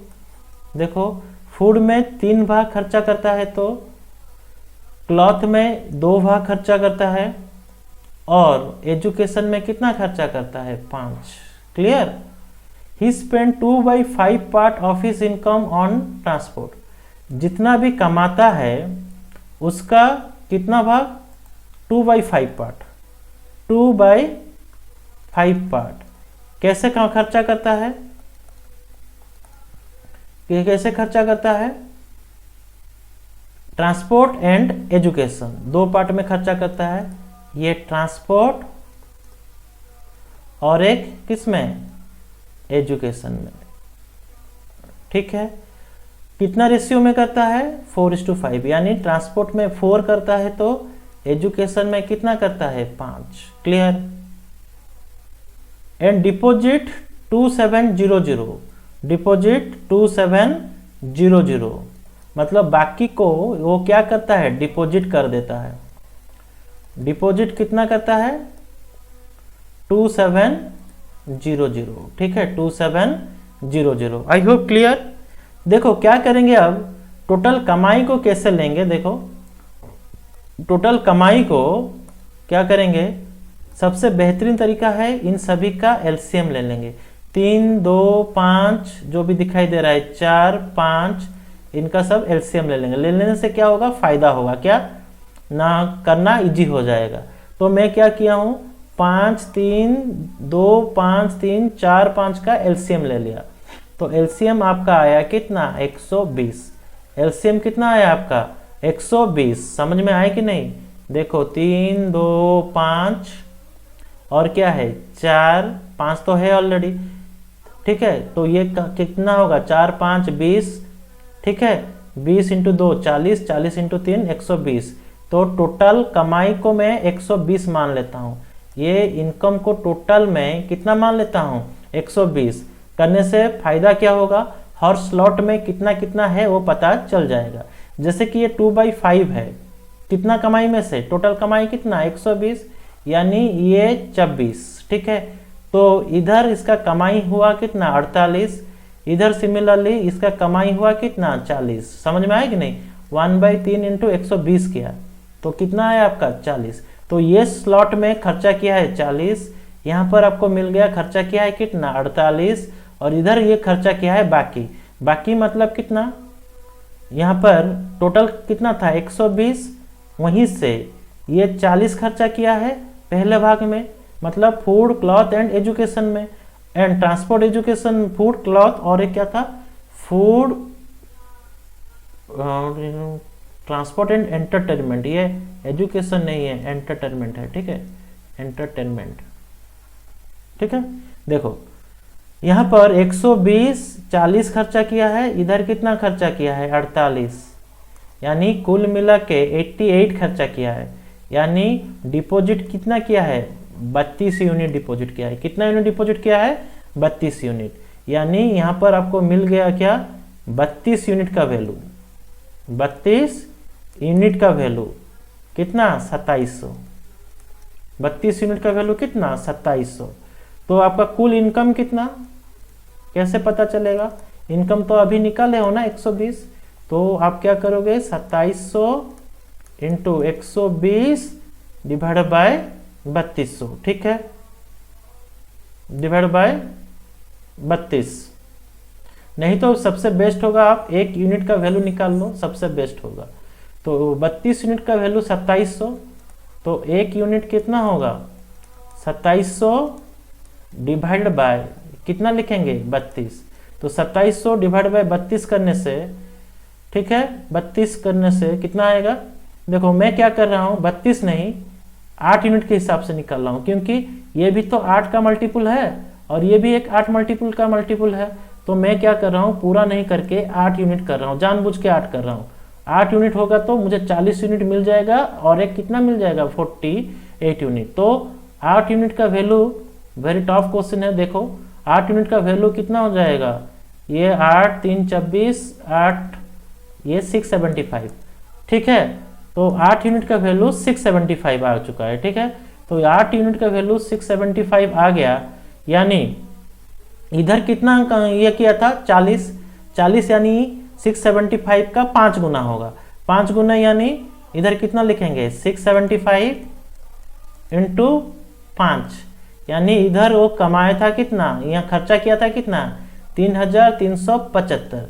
देखो फूड में 3 भाग खर्चा करता है, तो क्लॉथ में 2 भाग खर्चा करता है, और एजुकेशन में कितना खर्चा करता है, 5। Clear, he spend 2/5 part of his income on transport. जितना भी कमाता है उसका कितना भाग, 2/5 पार्ट, 2/5 पार्ट। कैसे खर्चा करता है, कैसे खर्चा करता है, ट्रांसपोर्ट एंड एजुकेशन 2 पार्ट में खर्चा करता है। ये ट्रांसपोर्ट और एक किसमें, एजुकेशन में। ठीक है, कितना रेशियो में करता है, 4:5, यानी ट्रांसपोर्ट में 4 करता है तो एजुकेशन में कितना करता है, 5। क्लियर, एंड डिपॉजिट 2700, डिपॉजिट 2700, मतलब बाकी को वो क्या करता है, डिपॉजिट कर देता है। डिपॉजिट कितना करता है, 2700। ठीक है, 2700। आई होप क्लियर। देखो क्या करेंगे अब, टोटल कमाई को कैसे लेंगे, देखो टोटल कमाई को क्या करेंगे, सबसे बेहतरीन तरीका है इन सभी का एलसीएम ले लेंगे। 3, 2, 5 जो भी दिखाई दे रहा है, 4, 5, इनका सब एलसीएम ले लेंगे। ले लेने से क्या होगा, फायदा होगा, क्या ना करना इजी हो जाएगा। तो मैं क्या किया हूं, 5, 3, 2, 5, 3, 4, 5 का एलसीएम ले लिया। तो एलसीएम आपका आया कितना, 120। एलसीएम कितना आया आपका, 120। समझ में आया कि नहीं, देखो 3, 2, 5 और क्या है 4, 5 तो है ऑलरेडी। ठीक है, तो ये कितना होगा, 4, 5, 20। ठीक है, 20 × 2 40, 40 × 3 120। तो टोटल कमाई को मैं 120 मान लेता हूँ। ये इनकम को टोटल में कितना मान लेता हूँ, 120। करने से फायदा क्या होगा, हर स्लॉट में कितना कितना है वो पता चल जाएगा। जैसे कि ये 2/5 है, कितना कमाई में से, टोटल कमाई कितना 120, यानी ये 26। ठीक है, तो इधर इसका कमाई हुआ कितना 48, इधर सिमिलरली इसका कमाई हुआ कितना 40। समझ में आया कि नहीं, 1/3 × 120 किया तो कितना है आपका 40। तो ये स्लॉट में खर्चा किया है 40, यहाँ पर आपको मिल गया खर्चा किया है कितना 48, और इधर ये खर्चा किया है बाकी मतलब कितना, यहाँ पर टोटल कितना था 120, वहीं से ये 40 खर्चा किया है पहले भाग में, मतलब फूड, क्लॉथ एंड एजुकेशन में, and transport, education, food, cloth, और एक क्या था, फूड, ट्रांसपोर्ट एंड एंटरटेनमेंट। ये एजुकेशन नहीं है, एंटरटेनमेंट है। ठीक है, एंटरटेनमेंट। ठीक है, देखो यहाँ पर 120, 40 खर्चा किया है, इधर कितना खर्चा किया है 48, यानी कुल मिला के 88 खर्चा किया है। यानी डिपॉजिट कितना किया है, 32 यूनिट डिपॉजिट किया है। कितना यूनिट डिपॉजिट किया है, 32 यूनिट। यानी यहाँ पर आपको मिल गया क्या, 32 यूनिट का वैल्यू, 32 यूनिट का वैल्यू कितना 2700। 32 यूनिट का वैल्यू कितना 2700। तो आपका कुल इनकम कितना, कैसे पता चलेगा, इनकम तो अभी निकाले हो ना 120, तो आप क्या करोगे 2700 इंटू 120 डिवाइड बाय 3200, ठीक है, डिवाइड बाय 32। नहीं तो सबसे बेस्ट होगा आप 1 यूनिट का वैल्यू निकाल लो, सबसे बेस्ट होगा। तो 32 यूनिट का वैल्यू 2700, तो 1 यूनिट कितना होगा 2700 डिवाइड बाय कितना लिखेंगे 32। तो 2700 डिवाइड बाय 32 करने से, ठीक है, 32 करने से कितना आएगा, देखो मैं क्या कर रहा हूँ 32 नहीं 8 यूनिट के हिसाब से निकाल रहा हूँ, क्योंकि ये भी तो 8 का मल्टीपुल है और ये भी एक 8 मल्टीपुल का मल्टीपुल है। तो मैं क्या कर रहा हूँ पूरा नहीं करके 8 यूनिट कर रहा हूँ, जानबूझ के 8 कर रहा हूँ। 8 यूनिट होगा तो मुझे 40 यूनिट मिल जाएगा और एक कितना मिल जाएगा 48 यूनिट। तो 8 यूनिट का वैल्यू, वेरी टफ क्वेश्चन है, देखो 8 यूनिट का वैल्यू कितना हो जाएगा, ये 8 3 24 8, ये 675, ठीक है। तो 8 यूनिट का वैल्यू 675 आ चुका है, ठीक है। तो 8 यूनिट का वैल्यू 675 आ गया, यानी इधर कितना ये किया था 40 यानी 675 का 5 गुना होगा, 5 गुना यानी इधर कितना लिखेंगे 675 इंटू 5, यानी इधर वो कमाया था कितना, यहाँ खर्चा किया था कितना 3375,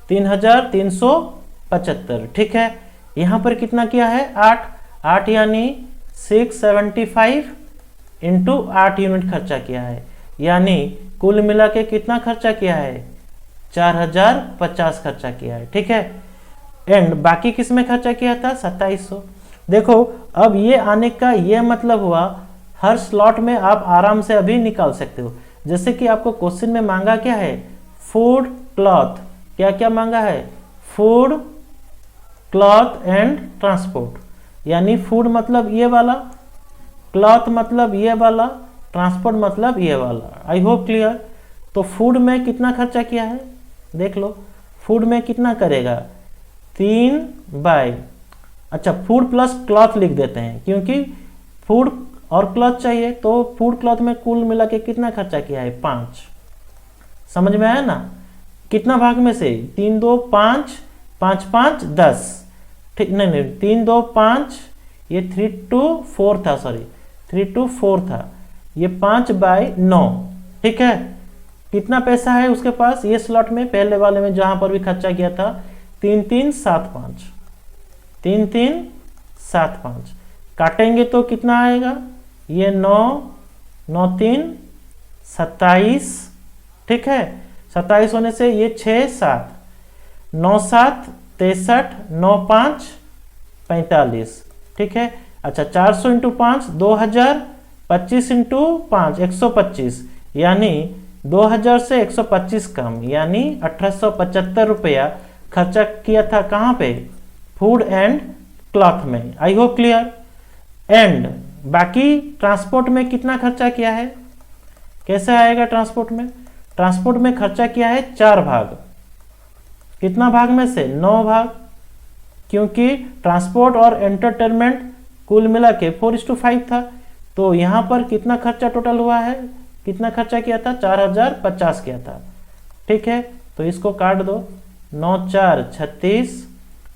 3375, ठीक है। यहाँ पर कितना किया है 8 यानी 675 इंटू 8 यूनिट खर्चा किया है, यानी कुल मिला के कितना खर्चा किया है 4050 खर्चा किया है, ठीक है। एंड बाकी किस में खर्चा किया था 2700। देखो अब ये आने का ये मतलब हुआ हर स्लॉट में आप आराम से अभी निकाल सकते हो। जैसे कि आपको क्वेश्चन में मांगा क्या है फूड क्लॉथ, क्या क्या मांगा है फूड क्लॉथ एंड ट्रांसपोर्ट, यानी फूड मतलब ये वाला, क्लॉथ मतलब ये वाला, ट्रांसपोर्ट मतलब ये वाला। आई होप क्लियर। तो फूड में कितना खर्चा किया है देख लो, फूड में कितना करेगा 3 बाय, अच्छा फूड प्लस क्लॉथ लिख देते हैं क्योंकि फूड और क्लॉथ चाहिए, तो फूड क्लॉथ में कुल मिला के कितना खर्चा किया है 5। समझ में आया ना, कितना भाग में से 3 2 5 5 5 10, ठीक, नहीं 3 2 5, ये 3 2 4 था, सॉरी 3 2 4 था, ये 5 बाय 9, ठीक है। कितना पैसा है उसके पास ये स्लॉट में, पहले वाले में जहां पर भी खर्चा किया था 3375, 3375 काटेंगे तो कितना आएगा, ये 9 9 3 27, ठीक है, 27 होने से ये 6 7 9 7 63 9 5 45, ठीक है। अच्छा 400 इंटू 5 2000, 25 इंटू 5 125, यानी 2000 से 125 कम, यानी 1875 रुपया खर्चा किया था कहाँ पे फूड एंड क्लॉथ में। आई होप क्लियर। एंड बाकी ट्रांसपोर्ट में कितना खर्चा किया है, कैसे आएगा ट्रांसपोर्ट में, ट्रांसपोर्ट में खर्चा किया है 4 भाग, कितना भाग में से 9 भाग, क्योंकि ट्रांसपोर्ट और एंटरटेनमेंट कुल मिला के 4:5 था। तो यहाँ पर कितना खर्चा टोटल हुआ है, कितना खर्चा किया था 4050 किया था, ठीक है। तो इसको काट दो, 9 4 36,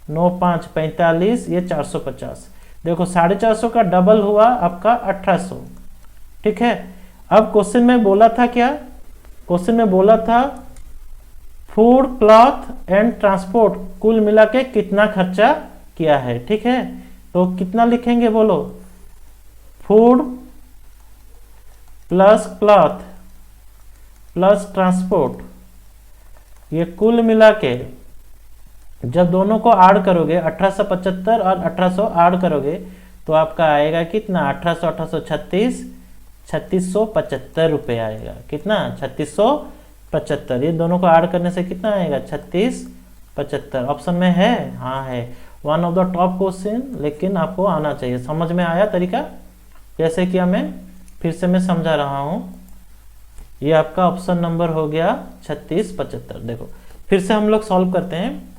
9 5 45, ये 450, देखो 450 का डबल हुआ आपका 1800, ठीक है। अब क्वेश्चन में बोला था क्या, क्वेश्चन में बोला था फूड क्लॉथ एंड ट्रांसपोर्ट कुल मिला के कितना खर्चा किया है, ठीक है। तो कितना लिखेंगे बोलो, food plus cloth plus transport, ये कुल मिला के जब दोनों को ऐड करोगे 1875 और 1800 ऐड करोगे तो आपका आएगा कितना 1800 1836 3675 रुपये आएगा, कितना 3675, ये दोनों को ऐड करने से कितना आएगा 3675। ऑप्शन में है, हाँ है, one of the top question, लेकिन आपको आना चाहिए। समझ में आया तरीका कैसे किया, मैं फिर से मैं समझा रहा हूँ। ये आपका ऑप्शन नंबर हो गया 3675। देखो फिर से हम लोग सॉल्व करते हैं।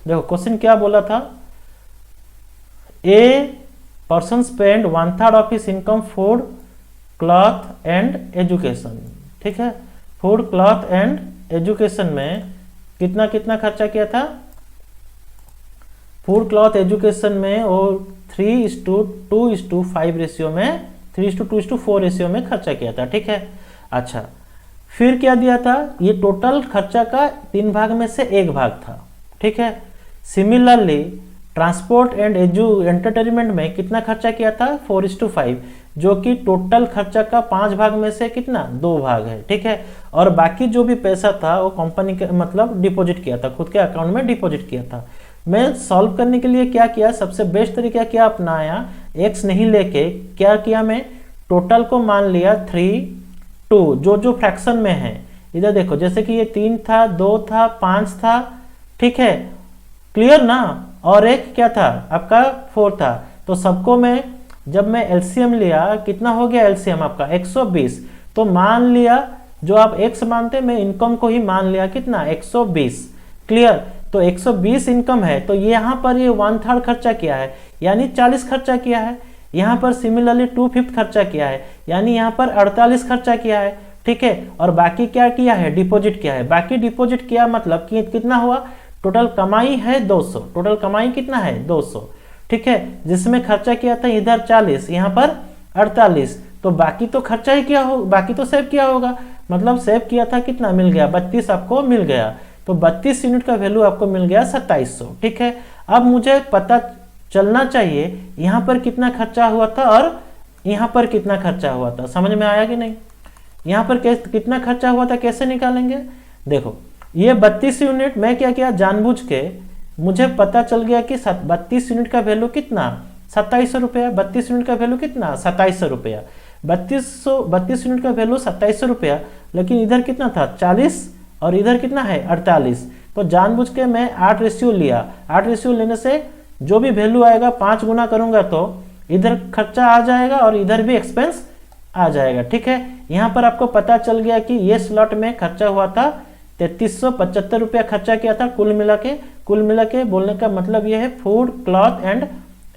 देखो क्वेश्चन क्या बोला था, a person spend 1/3 of his income food cloth and education, ठीक है। फूड क्लॉथ एंड एजुकेशन में कितना कितना खर्चा किया था फूड क्लॉथ एजुकेशन में वो 3:2:5 रेशियो में 3:2:4 रेशियो में खर्चा किया था, ठीक है। अच्छा, फिर क्या दिया था, ये टोटल खर्चा का 3 भाग में से 1 भाग था, ठीक है। सिमिलरली ट्रांसपोर्ट एंड एंटरटेनमेंट में कितना खर्चा किया था, 4:5, जो कि टोटल खर्चा का 5 भाग में से कितना, 2 भाग है, ठीक है। और बाकी जो भी पैसा था वो कंपनी के मतलब डिपॉजिट किया था, खुद के अकाउंट में डिपॉजिट किया था। मैं सॉल्व करने के लिए क्या किया, सबसे बेस्ट तरीका क्या अपनाया, एक्स नहीं लेके क्या किया, मैं टोटल को मान लिया 3, 2, जो फ्रैक्शन में है। इधर देखो, जैसे कि ये 3 था, 2 था, 5 था, ठीक है, क्लियर ना। और एक क्या था आपका 4 था। तो सबको मैं जब मैं एलसीएम लिया, कितना हो गया एलसीएम आपका 120। तो मान लिया जो आप एक्स मानते, मैं इनकम को ही मान लिया कितना 120, क्लियर। तो 120 इनकम है, तो यहाँ पर ये 1/3 खर्चा किया है, यानी 40 खर्चा किया है। यहाँ पर सिमिलरली 2/5 खर्चा किया है, यानी यहाँ पर 48 खर्चा किया है, ठीक है। और बाकी क्या किया है, डिपॉजिट किया है। बाकी डिपॉजिट किया मतलब कि कितना हुआ, टोटल कमाई है 200, टोटल कमाई कितना है 200, ठीक है। जिसमें खर्चा किया था इधर 40, यहाँ पर 48, तो बाकी तो खर्चा ही किया हो, बाकी तो सेव किया होगा, मतलब सेव किया था कितना मिल गया 32 आपको मिल गया। तो 32 यूनिट का वैल्यू आपको मिल गया 2700, ठीक है। अब मुझे पता चलना चाहिए यहाँ पर कितना खर्चा हुआ था और यहाँ पर कितना खर्चा हुआ था, समझ में आया कि नहीं। यहाँ पर कितना खर्चा हुआ था कैसे निकालेंगे, देखो ये 32 यूनिट मैं क्या किया, जानबूझ के मुझे पता चल गया कि 32 यूनिट का वैल्यू कितना 2700 रुपया, 32 यूनिट का वैल्यू कितना 2700 रुपया, 32 यूनिट का वैल्यू 2700 रुपया, लेकिन इधर कितना था 40 और इधर कितना है 48। तो जानबूझ के मैं 8 रेशियो लिया, 8 रेशियो लेने से जो भी वैल्यू आएगा 5 गुना करूंगा तो इधर खर्चा आ जाएगा और इधर भी एक्सपेंस आ जाएगा, ठीक है। यहाँ पर आपको पता चल गया कि ये स्लॉट में खर्चा हुआ था 3375 रुपया खर्चा किया था कुल मिला के बोलने का मतलब ये है फूड क्लॉथ एंड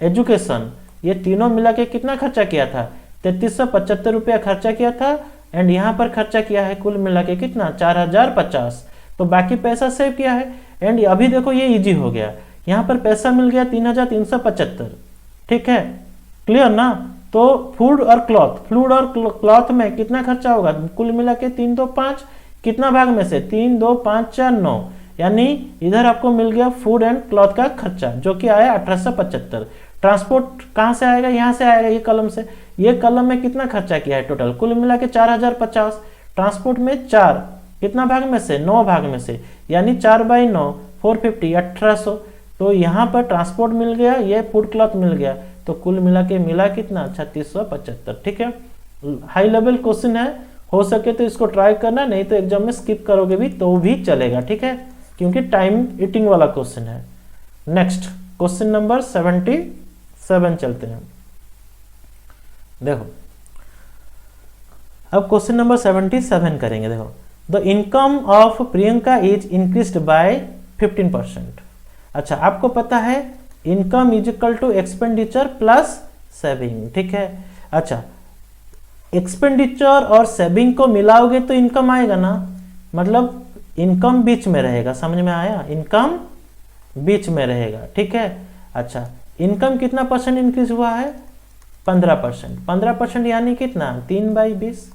एजुकेशन, ये तीनों मिला के कितना खर्चा किया था 3375 रुपया खर्चा किया था। एंड यहाँ पर खर्चा किया है कुल मिला के कितना 4050, तो बाकी पैसा सेव किया है। एंड अभी देखो ये इजी हो गया, यहाँ पर पैसा मिल गया 3375, ठीक है, क्लियर ना। तो फूड और क्लॉथ में कितना खर्चा होगा, कुल मिला के 3, 2, 5, कितना भाग में से 3, 2, 5, 4, 9, यानी इधर आपको मिल गया फूड एंड क्लॉथ का खर्चा जो कि आया 1875। ट्रांसपोर्ट कहाँ से आएगा, यहाँ से आएगा, ये कलम से। ये कलम में कितना खर्चा किया है टोटल, कुल मिला के 4050। ट्रांसपोर्ट में 4, कितना भाग में से 9 भाग में से, यानी 4/9 450 1800। तो यहाँ पर ट्रांसपोर्ट मिल गया, ये फूड क्लॉथ मिल गया, तो कुल मिला के मिला कितना 3675, ठीक है। हाई लेवल क्वेश्चन है, हो सके तो इसको ट्राई करना, नहीं तो एग्जाम में स्किप करोगे भी तो भी चलेगा, ठीक है, क्योंकि टाइम ईटिंग वाला क्वेश्चन है। नेक्स्ट क्वेश्चन नंबर 77 चलते हैं। देखो अब क्वेश्चन नंबर 77 करेंगे। देखो, the income of Priyanka is increased by 15%। अच्छा, आपको पता है income is equal to expenditure plus saving, ठीक है। अच्छा, एक्सपेंडिचर और सेविंग को मिलाओगे तो इनकम आएगा ना, मतलब इनकम बीच में रहेगा, समझ में आया, इनकम बीच में रहेगा, ठीक है। अच्छा, इनकम कितना परसेंट इंक्रीज हुआ है 15%, 15% यानी कितना 3/20,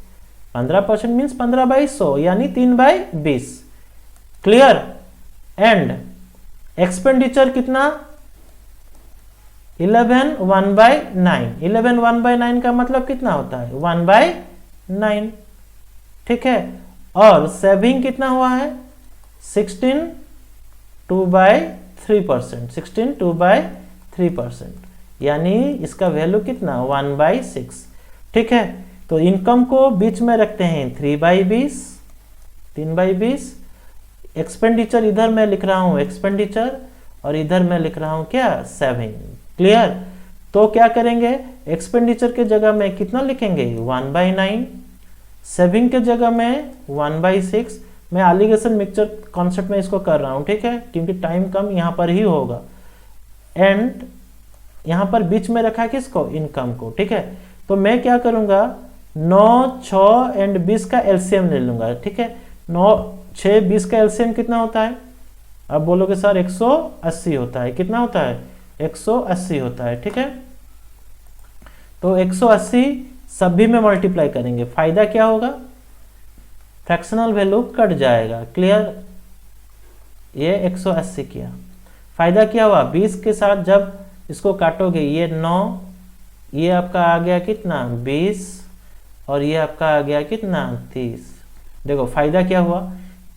15% मीन्स 15/100 यानी 3/20, क्लियर। एंड एक्सपेंडिचर कितना 11 1/9, 11 1/9 का मतलब कितना होता है 1/9, ठीक है। और सेविंग कितना हुआ है 16 2/3%, 16 2/3%, यानी इसका वैल्यू कितना 1/6, ठीक है। तो इनकम को बीच में रखते हैं 3/20, एक्सपेंडिचर इधर मैं लिख रहा हूं एक्सपेंडिचर और इधर मैं लिख रहा हूं क्या सेविंग, क्लियर। तो क्या करेंगे, एक्सपेंडिचर के जगह में कितना लिखेंगे 1/9, सेविंग के जगह में 1/6। मैं एलिगेशन मिक्सचर कॉन्सेप्ट में इसको कर रहा हूं, ठीक है, क्योंकि टाइम कम यहां पर ही होगा। एंड यहां पर बीच में रखा किसको, इनकम को, ठीक है। तो मैं क्या करूंगा 9, 6 एंड 20 का एलसीएम ले लूंगा, ठीक है। 9, 6, 20 का एलसीएम कितना होता है अब बोलोगे सर 180 होता है, कितना होता है 180 होता है, ठीक है। तो 180 सभी में मल्टीप्लाई करेंगे, फायदा क्या होगा, फ्रैक्शनल वैल्यू कट जाएगा, क्लियर। ये 180 किया, फायदा क्या हुआ 20 के साथ जब इसको काटोगे ये 9, ये आपका आ गया कितना 20 और ये आपका आ गया कितना 30। देखो फायदा क्या हुआ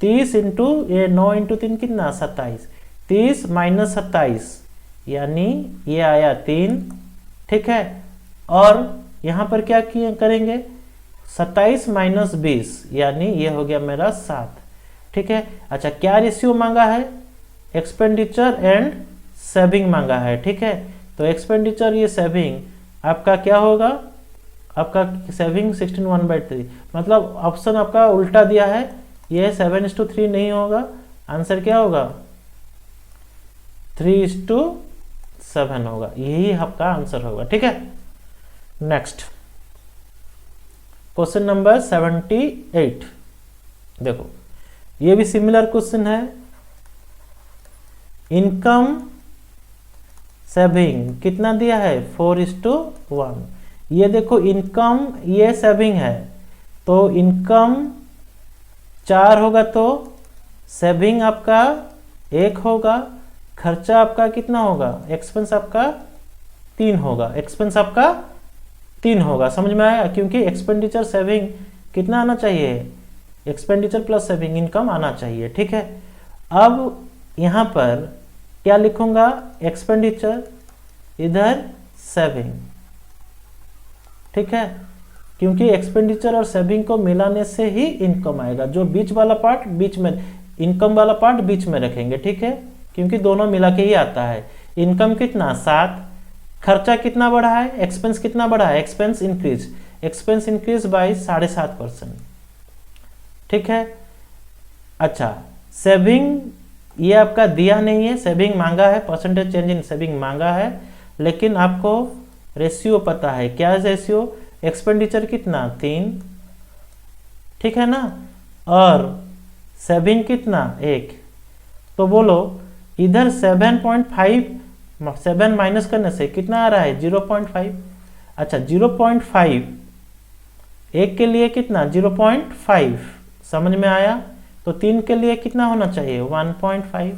30 इंटू ये 9 इंटू 3 कितना 27, 30 माइनस 27 यानी ये आया 3, ठीक है। और यहाँ पर क्या किए करेंगे 27 माइनस 20 यानी ये हो गया मेरा 7, ठीक है। अच्छा क्या रेशियो मांगा है, एक्सपेंडिचर एंड सेविंग मांगा है, ठीक है। तो एक्सपेंडिचर ये सेविंग आपका क्या होगा, आपका सेविंग 16/1/3, मतलब ऑप्शन आपका उल्टा दिया है, ये 7:3 नहीं होगा, आंसर क्या होगा 3:7 होगा, यही आपका आंसर होगा, ठीक है। नेक्स्ट क्वेश्चन नंबर 78, देखो ये भी सिमिलर क्वेश्चन है। इनकम सेविंग कितना दिया है 4:1। ये देखो इनकम ये सेविंग है, तो इनकम 4 होगा तो सेविंग आपका 1 होगा, खर्चा आपका कितना होगा, एक्सपेंस आपका 3 होगा, एक्सपेंस आपका 3 होगा, समझ में आया। क्योंकि एक्सपेंडिचर सेविंग कितना आना चाहिए, एक्सपेंडिचर प्लस सेविंग इनकम आना चाहिए, ठीक है। अब यहाँ पर क्या लिखूंगा, एक्सपेंडिचर इधर सेविंग, ठीक है। क्योंकि एक्सपेंडिचर और सेविंग को मिलाने से ही इनकम आएगा, जो बीच वाला पार्ट बीच में, इनकम वाला पार्ट बीच में रखेंगे, ठीक है। क्योंकि दोनों मिला के ही आता है। इनकम कितना 7, खर्चा कितना बढ़ा है, एक्सपेंस कितना बढ़ा है, एक्सपेंस इंक्रीज बाय 7.5%, ठीक है। अच्छा सेविंग ये आपका दिया नहीं है, सेविंग मांगा है, परसेंटेज चेंज इन सेविंग मांगा है, लेकिन आपको रेशियो पता है, क्या रेशियो, एक्सपेंडिचर कितना 3, ठीक है ना, और सेविंग कितना 1। तो बोलो इधर 7 माइनस करने से कितना आ रहा है 0.5। अच्छा 0.5 1 के लिए कितना 0.5, समझ में आया। तो 3 के लिए कितना होना चाहिए 1.5,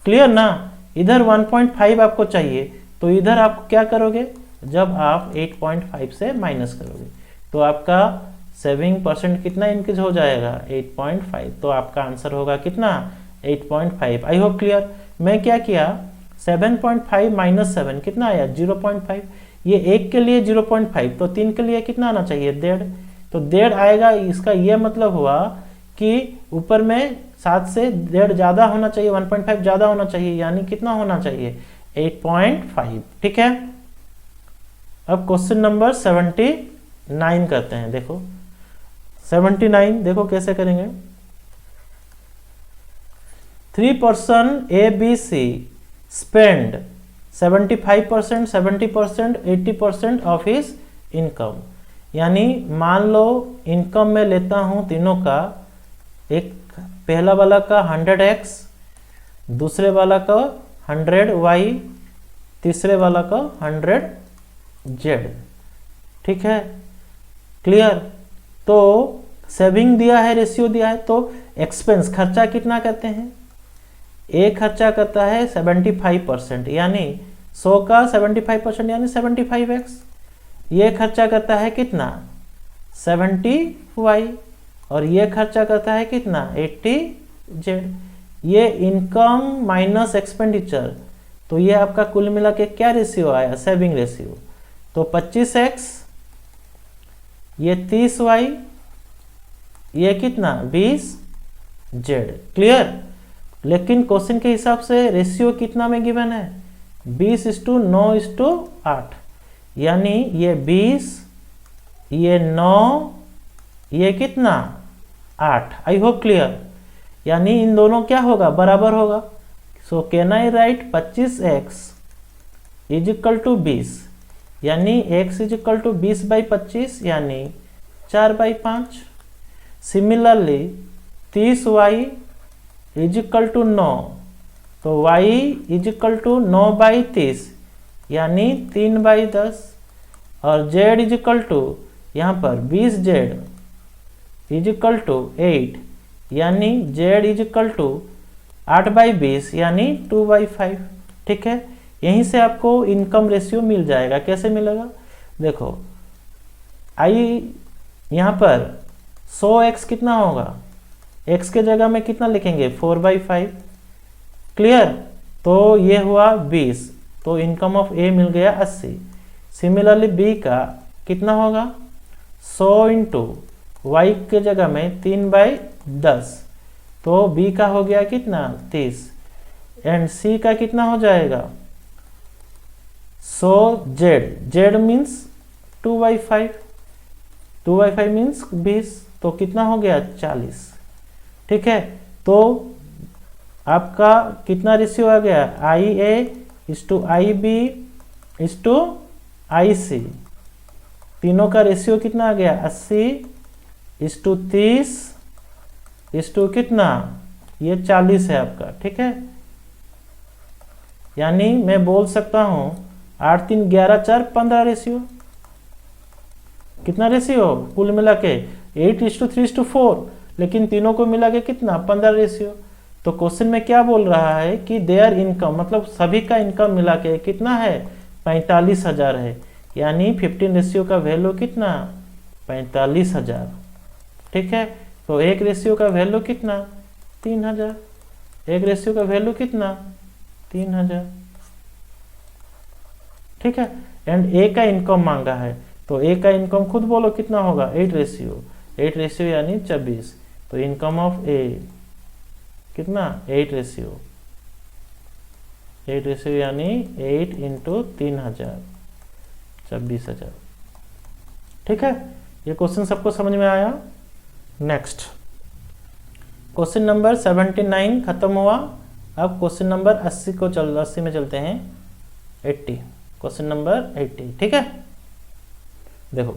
क्लियर ना। इधर 1.5 आपको चाहिए, तो इधर आप क्या करोगे, जब आप 8.5 से माइनस करोगे तो आपका सेविंग परसेंट कितना इंक्रीज हो जाएगा 8.5, तो आपका आंसर होगा कितना 8.5। आई होप क्लियर। मैं क्या किया 7.5 माइनस 7 कितना आया 0.5, ये 1 के लिए 0.5, तो 3 के लिए कितना आना चाहिए 1.5, तो 1.5 आएगा। इसका ये मतलब हुआ कि ऊपर में 7 से 1.5 ज़्यादा होना चाहिए, 1.5 ज़्यादा होना चाहिए, यानी कितना होना चाहिए 8.5, ठीक है। अब क्वेश्चन नंबर 79 करते हैं। देखो 79 देखो कैसे करेंगे। 3 person ABC spend 75%, 70%, 80% of his income. यानी मान लो इनकम में लेता हूं तीनों का, एक पहला वाला का 100x, दूसरे वाला का 100y, तीसरे वाला का 100z, ठीक है क्लियर। तो सेविंग दिया है, रेशियो दिया है, तो एक्सपेंस खर्चा कितना करते हैं, एक खर्चा करता है 75%, यानी 100 का 75% यानी 75x। ये खर्चा करता है कितना 70y, और ये खर्चा करता है कितना 80z। ये इनकम माइनस एक्सपेंडिचर, तो ये आपका कुल मिला के क्या रेशियो आया सेविंग रेशियो, तो 25x, ये 30y, ये कितना 20z, क्लियर। लेकिन क्वेश्चन के हिसाब से रेशियो कितना में गिवन है 20:9:8, यानी ये 20, ये 9, ये कितना 8। I hope clear. यानी इन दोनों क्या होगा बराबर होगा। So can I write 25x is equal to 20, यानी x इज इक्वल टू 20/25 यानी 4/5। Similarly 30y is equal to 9, तो y इज इक्वल टू 9/30 यानी 3/10 और z इज इक्वल टू यहाँ पर 20z इज इक्वल टू 8 यानी z इज इक्वल टू 8/20 यानी 2/5। ठीक है, यहीं से आपको इनकम रेशियो मिल जाएगा। कैसे मिलेगा, देखो आई यहाँ पर 100x कितना होगा, x के जगह में कितना लिखेंगे 4/5। क्लियर, तो ये हुआ 20, तो इनकम ऑफ ए मिल गया 80। सिमिलरली बी का कितना होगा 100 इंटू वाई के जगह में 3/10, तो बी का हो गया कितना 30 एंड सी का कितना हो जाएगा 100 z मीन्स 2/5, 2/5 मीन्स 20, तो कितना हो गया 40। ठीक है, तो आपका कितना रेशियो आ गया IA is to IB is to IC, तीनों का रेशियो कितना आ गया 80 इज टू 30 इज टू कितना, ये 40 है आपका। ठीक है, यानी मैं बोल सकता हूं 8 3 11 4 15 रेशियो। कितना रेशियो कुल मिला के 8:3:4, लेकिन तीनों को मिला के कितना 15 रेशियो। तो क्वेश्चन में क्या बोल रहा है कि देयर इनकम मतलब सभी का इनकम मिला के कितना है 45,000 है, यानी 15 रेशियो का वैल्यू कितना 45,000। ठीक है, तो एक रेशियो का वैल्यू कितना 3,000, एक रेशियो का वैल्यू कितना 3,000। ठीक है, एंड ए का इनकम मांगा है, तो ए का इनकम खुद बोलो कितना होगा 8 रेशियो यानी 26, तो इनकम ऑफ ए कितना 8 रेशियो यानी 8 इंटू 3,000 26,000। ठीक है, ये क्वेश्चन सबको समझ में आया। नेक्स्ट क्वेश्चन नंबर 79 खत्म हुआ। अब क्वेश्चन नंबर 80 में चलते हैं 80, क्वेश्चन नंबर 80। ठीक है, देखो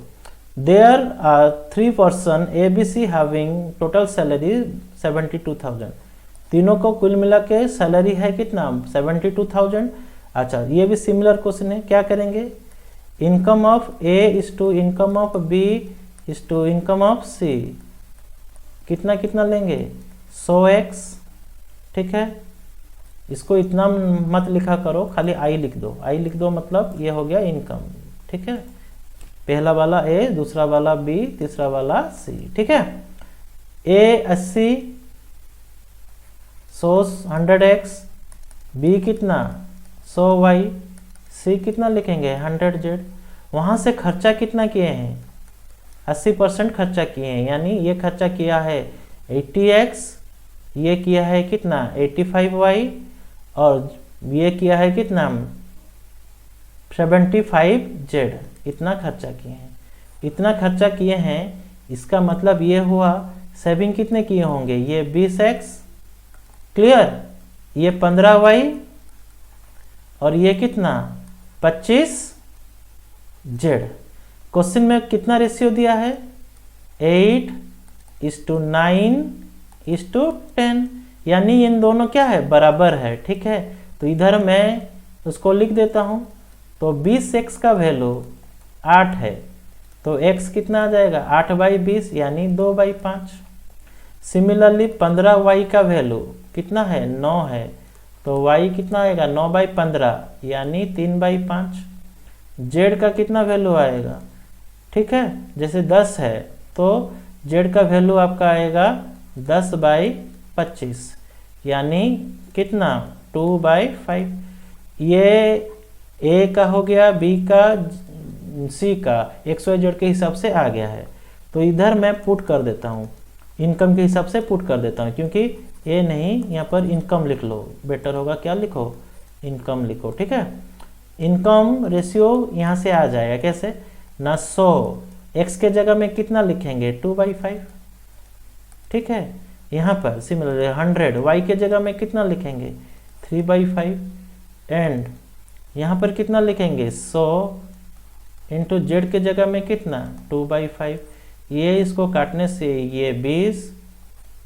there are 3 person ABC having total salary 72,000, तीनों को कुल मिला के सैलरी है कितना 72,000। अच्छा, ये भी सिमिलर क्वेश्चन है, क्या करेंगे income of A is to income of B is to income of C, कितना कितना लेंगे 100x। ठीक है, इसको इतना मत लिखा करो, खाली आई लिख दो, मतलब ये हो गया इनकम। ठीक है, पहला वाला ए, दूसरा वाला बी, तीसरा वाला सी। ठीक है, ए 80 100x, बी कितना 100y, सी कितना लिखेंगे 100z। वहां से खर्चा कितना किए हैं 80% खर्चा किए हैं, यानी ये खर्चा किया है 80x, ये किया है कितना 85y और ये किया है कितना 75z। इतना खर्चा किए हैं, इतना खर्चा किए हैं, इसका मतलब ये हुआ सेविंग कितने किए होंगे, ये 20x, क्लियर, ये 15y और ये कितना 25z। क्वेश्चन में कितना रेशियो दिया है 8:9:10, यानी इन दोनों क्या है बराबर है। ठीक है, तो इधर मैं उसको लिख देता हूं, तो 20x का वैल्यू 8 है, तो x कितना आ जाएगा 8/20 यानी 2/5। सिमिलरली 15y का वैल्यू कितना है 9 है, तो y कितना आएगा 9/15 यानी 3/5। z का कितना वैल्यू आएगा, ठीक है, जैसे 10 है तो z का वैल्यू आपका आएगा 10/25 यानी कितना 2/5। ये a का हो गया, b का, c का XYZ के हिसाब से आ गया है। तो इधर मैं पुट कर देता हूँ, इनकम के हिसाब से पुट कर देता हूँ, क्योंकि ए नहीं, यहाँ पर इनकम लिख लो, बेटर होगा क्या लिखो इनकम लिखो। ठीक है, इनकम रेशियो यहाँ से आ जाएगा कैसे ना 100 x के जगह में कितना लिखेंगे 2/5। ठीक है, यहाँ पर सिमिलर 100 y के जगह में कितना लिखेंगे 3/5 एंड यहाँ पर कितना लिखेंगे 100 इंटू जेड के जगह में कितना 2/5। ये इसको काटने से ये 20,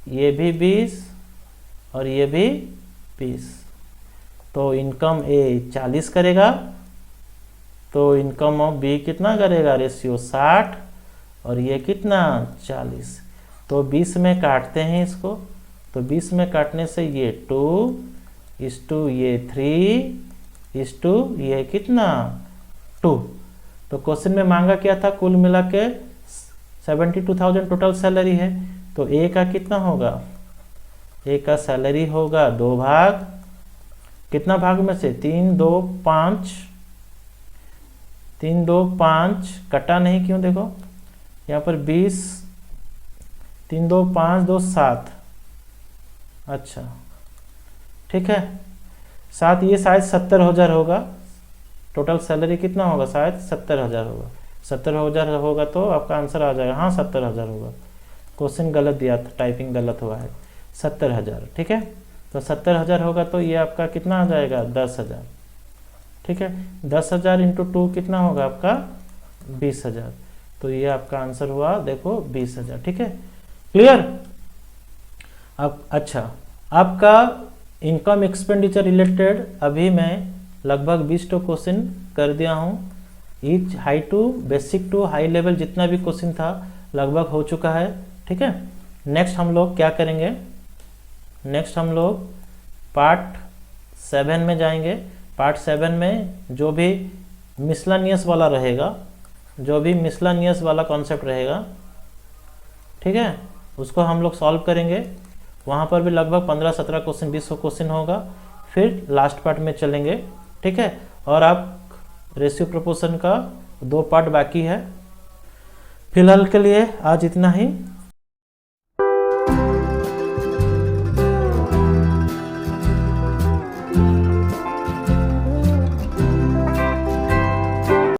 ये भी 20 और ये भी 20। तो इनकम ए 40 करेगा, तो इनकम ऑफ बी कितना करेगा, रेशियो 60, और ये कितना 40। तो 20 में काटते हैं इसको, तो 20 में काटने से ये 2:, ये 3:, ये कितना 2। तो क्वेश्चन में मांगा क्या था, कुल मिला के 72,000 टोटल सैलरी है। तो ए का कितना होगा, ए का सैलरी होगा 2 भाग, कितना भाग में से 3, 2, 5, 3, 2, 5 कटा नहीं क्यों, देखो यहाँ पर 20, 3, 2, 5, 2, 7, अच्छा ठीक है 7, ये शायद 70,000 होगा, टोटल सैलरी कितना होगा, शायद 70,000 होगा। 70,000 होगा तो आपका आंसर आ जाएगा, हाँ 70,000 होगा। क्वेश्चन गलत दिया था, टाइपिंग गलत हुआ है, 70,000 ठीक है। तो 70,000 होगा तो ये आपका कितना आ जाएगा, 10,000 ठीक है। 10,000 इंटू 2 कितना होगा आपका 20,000। तो ये आपका आंसर हुआ देखो 20,000 ठीक है, क्लियर। अब अच्छा, आपका इनकम एक्सपेंडिचर रिलेटेड अभी मैं लगभग 20 क्वेश्चन कर दिया हूँ। Each high to basic to high level जितना भी क्वेश्चन था लगभग हो चुका है ठीक है। नेक्स्ट हम लोग क्या करेंगे, नेक्स्ट हम लोग पार्ट 7 में जाएंगे। पार्ट 7 में जो भी मिसलानियस वाला रहेगा, जो भी मिसलानियस वाला कॉन्सेप्ट रहेगा ठीक है, उसको हम लोग सॉल्व करेंगे। वहाँ पर भी लगभग 15-17 क्वेश्चन 20 क्वेश्चन होगा। फिर लास्ट पार्ट में चलेंगे ठीक है। और आप रेशियो प्रोपोर्शन का 2 पार्ट बाकी है। फिलहाल के लिए आज इतना ही।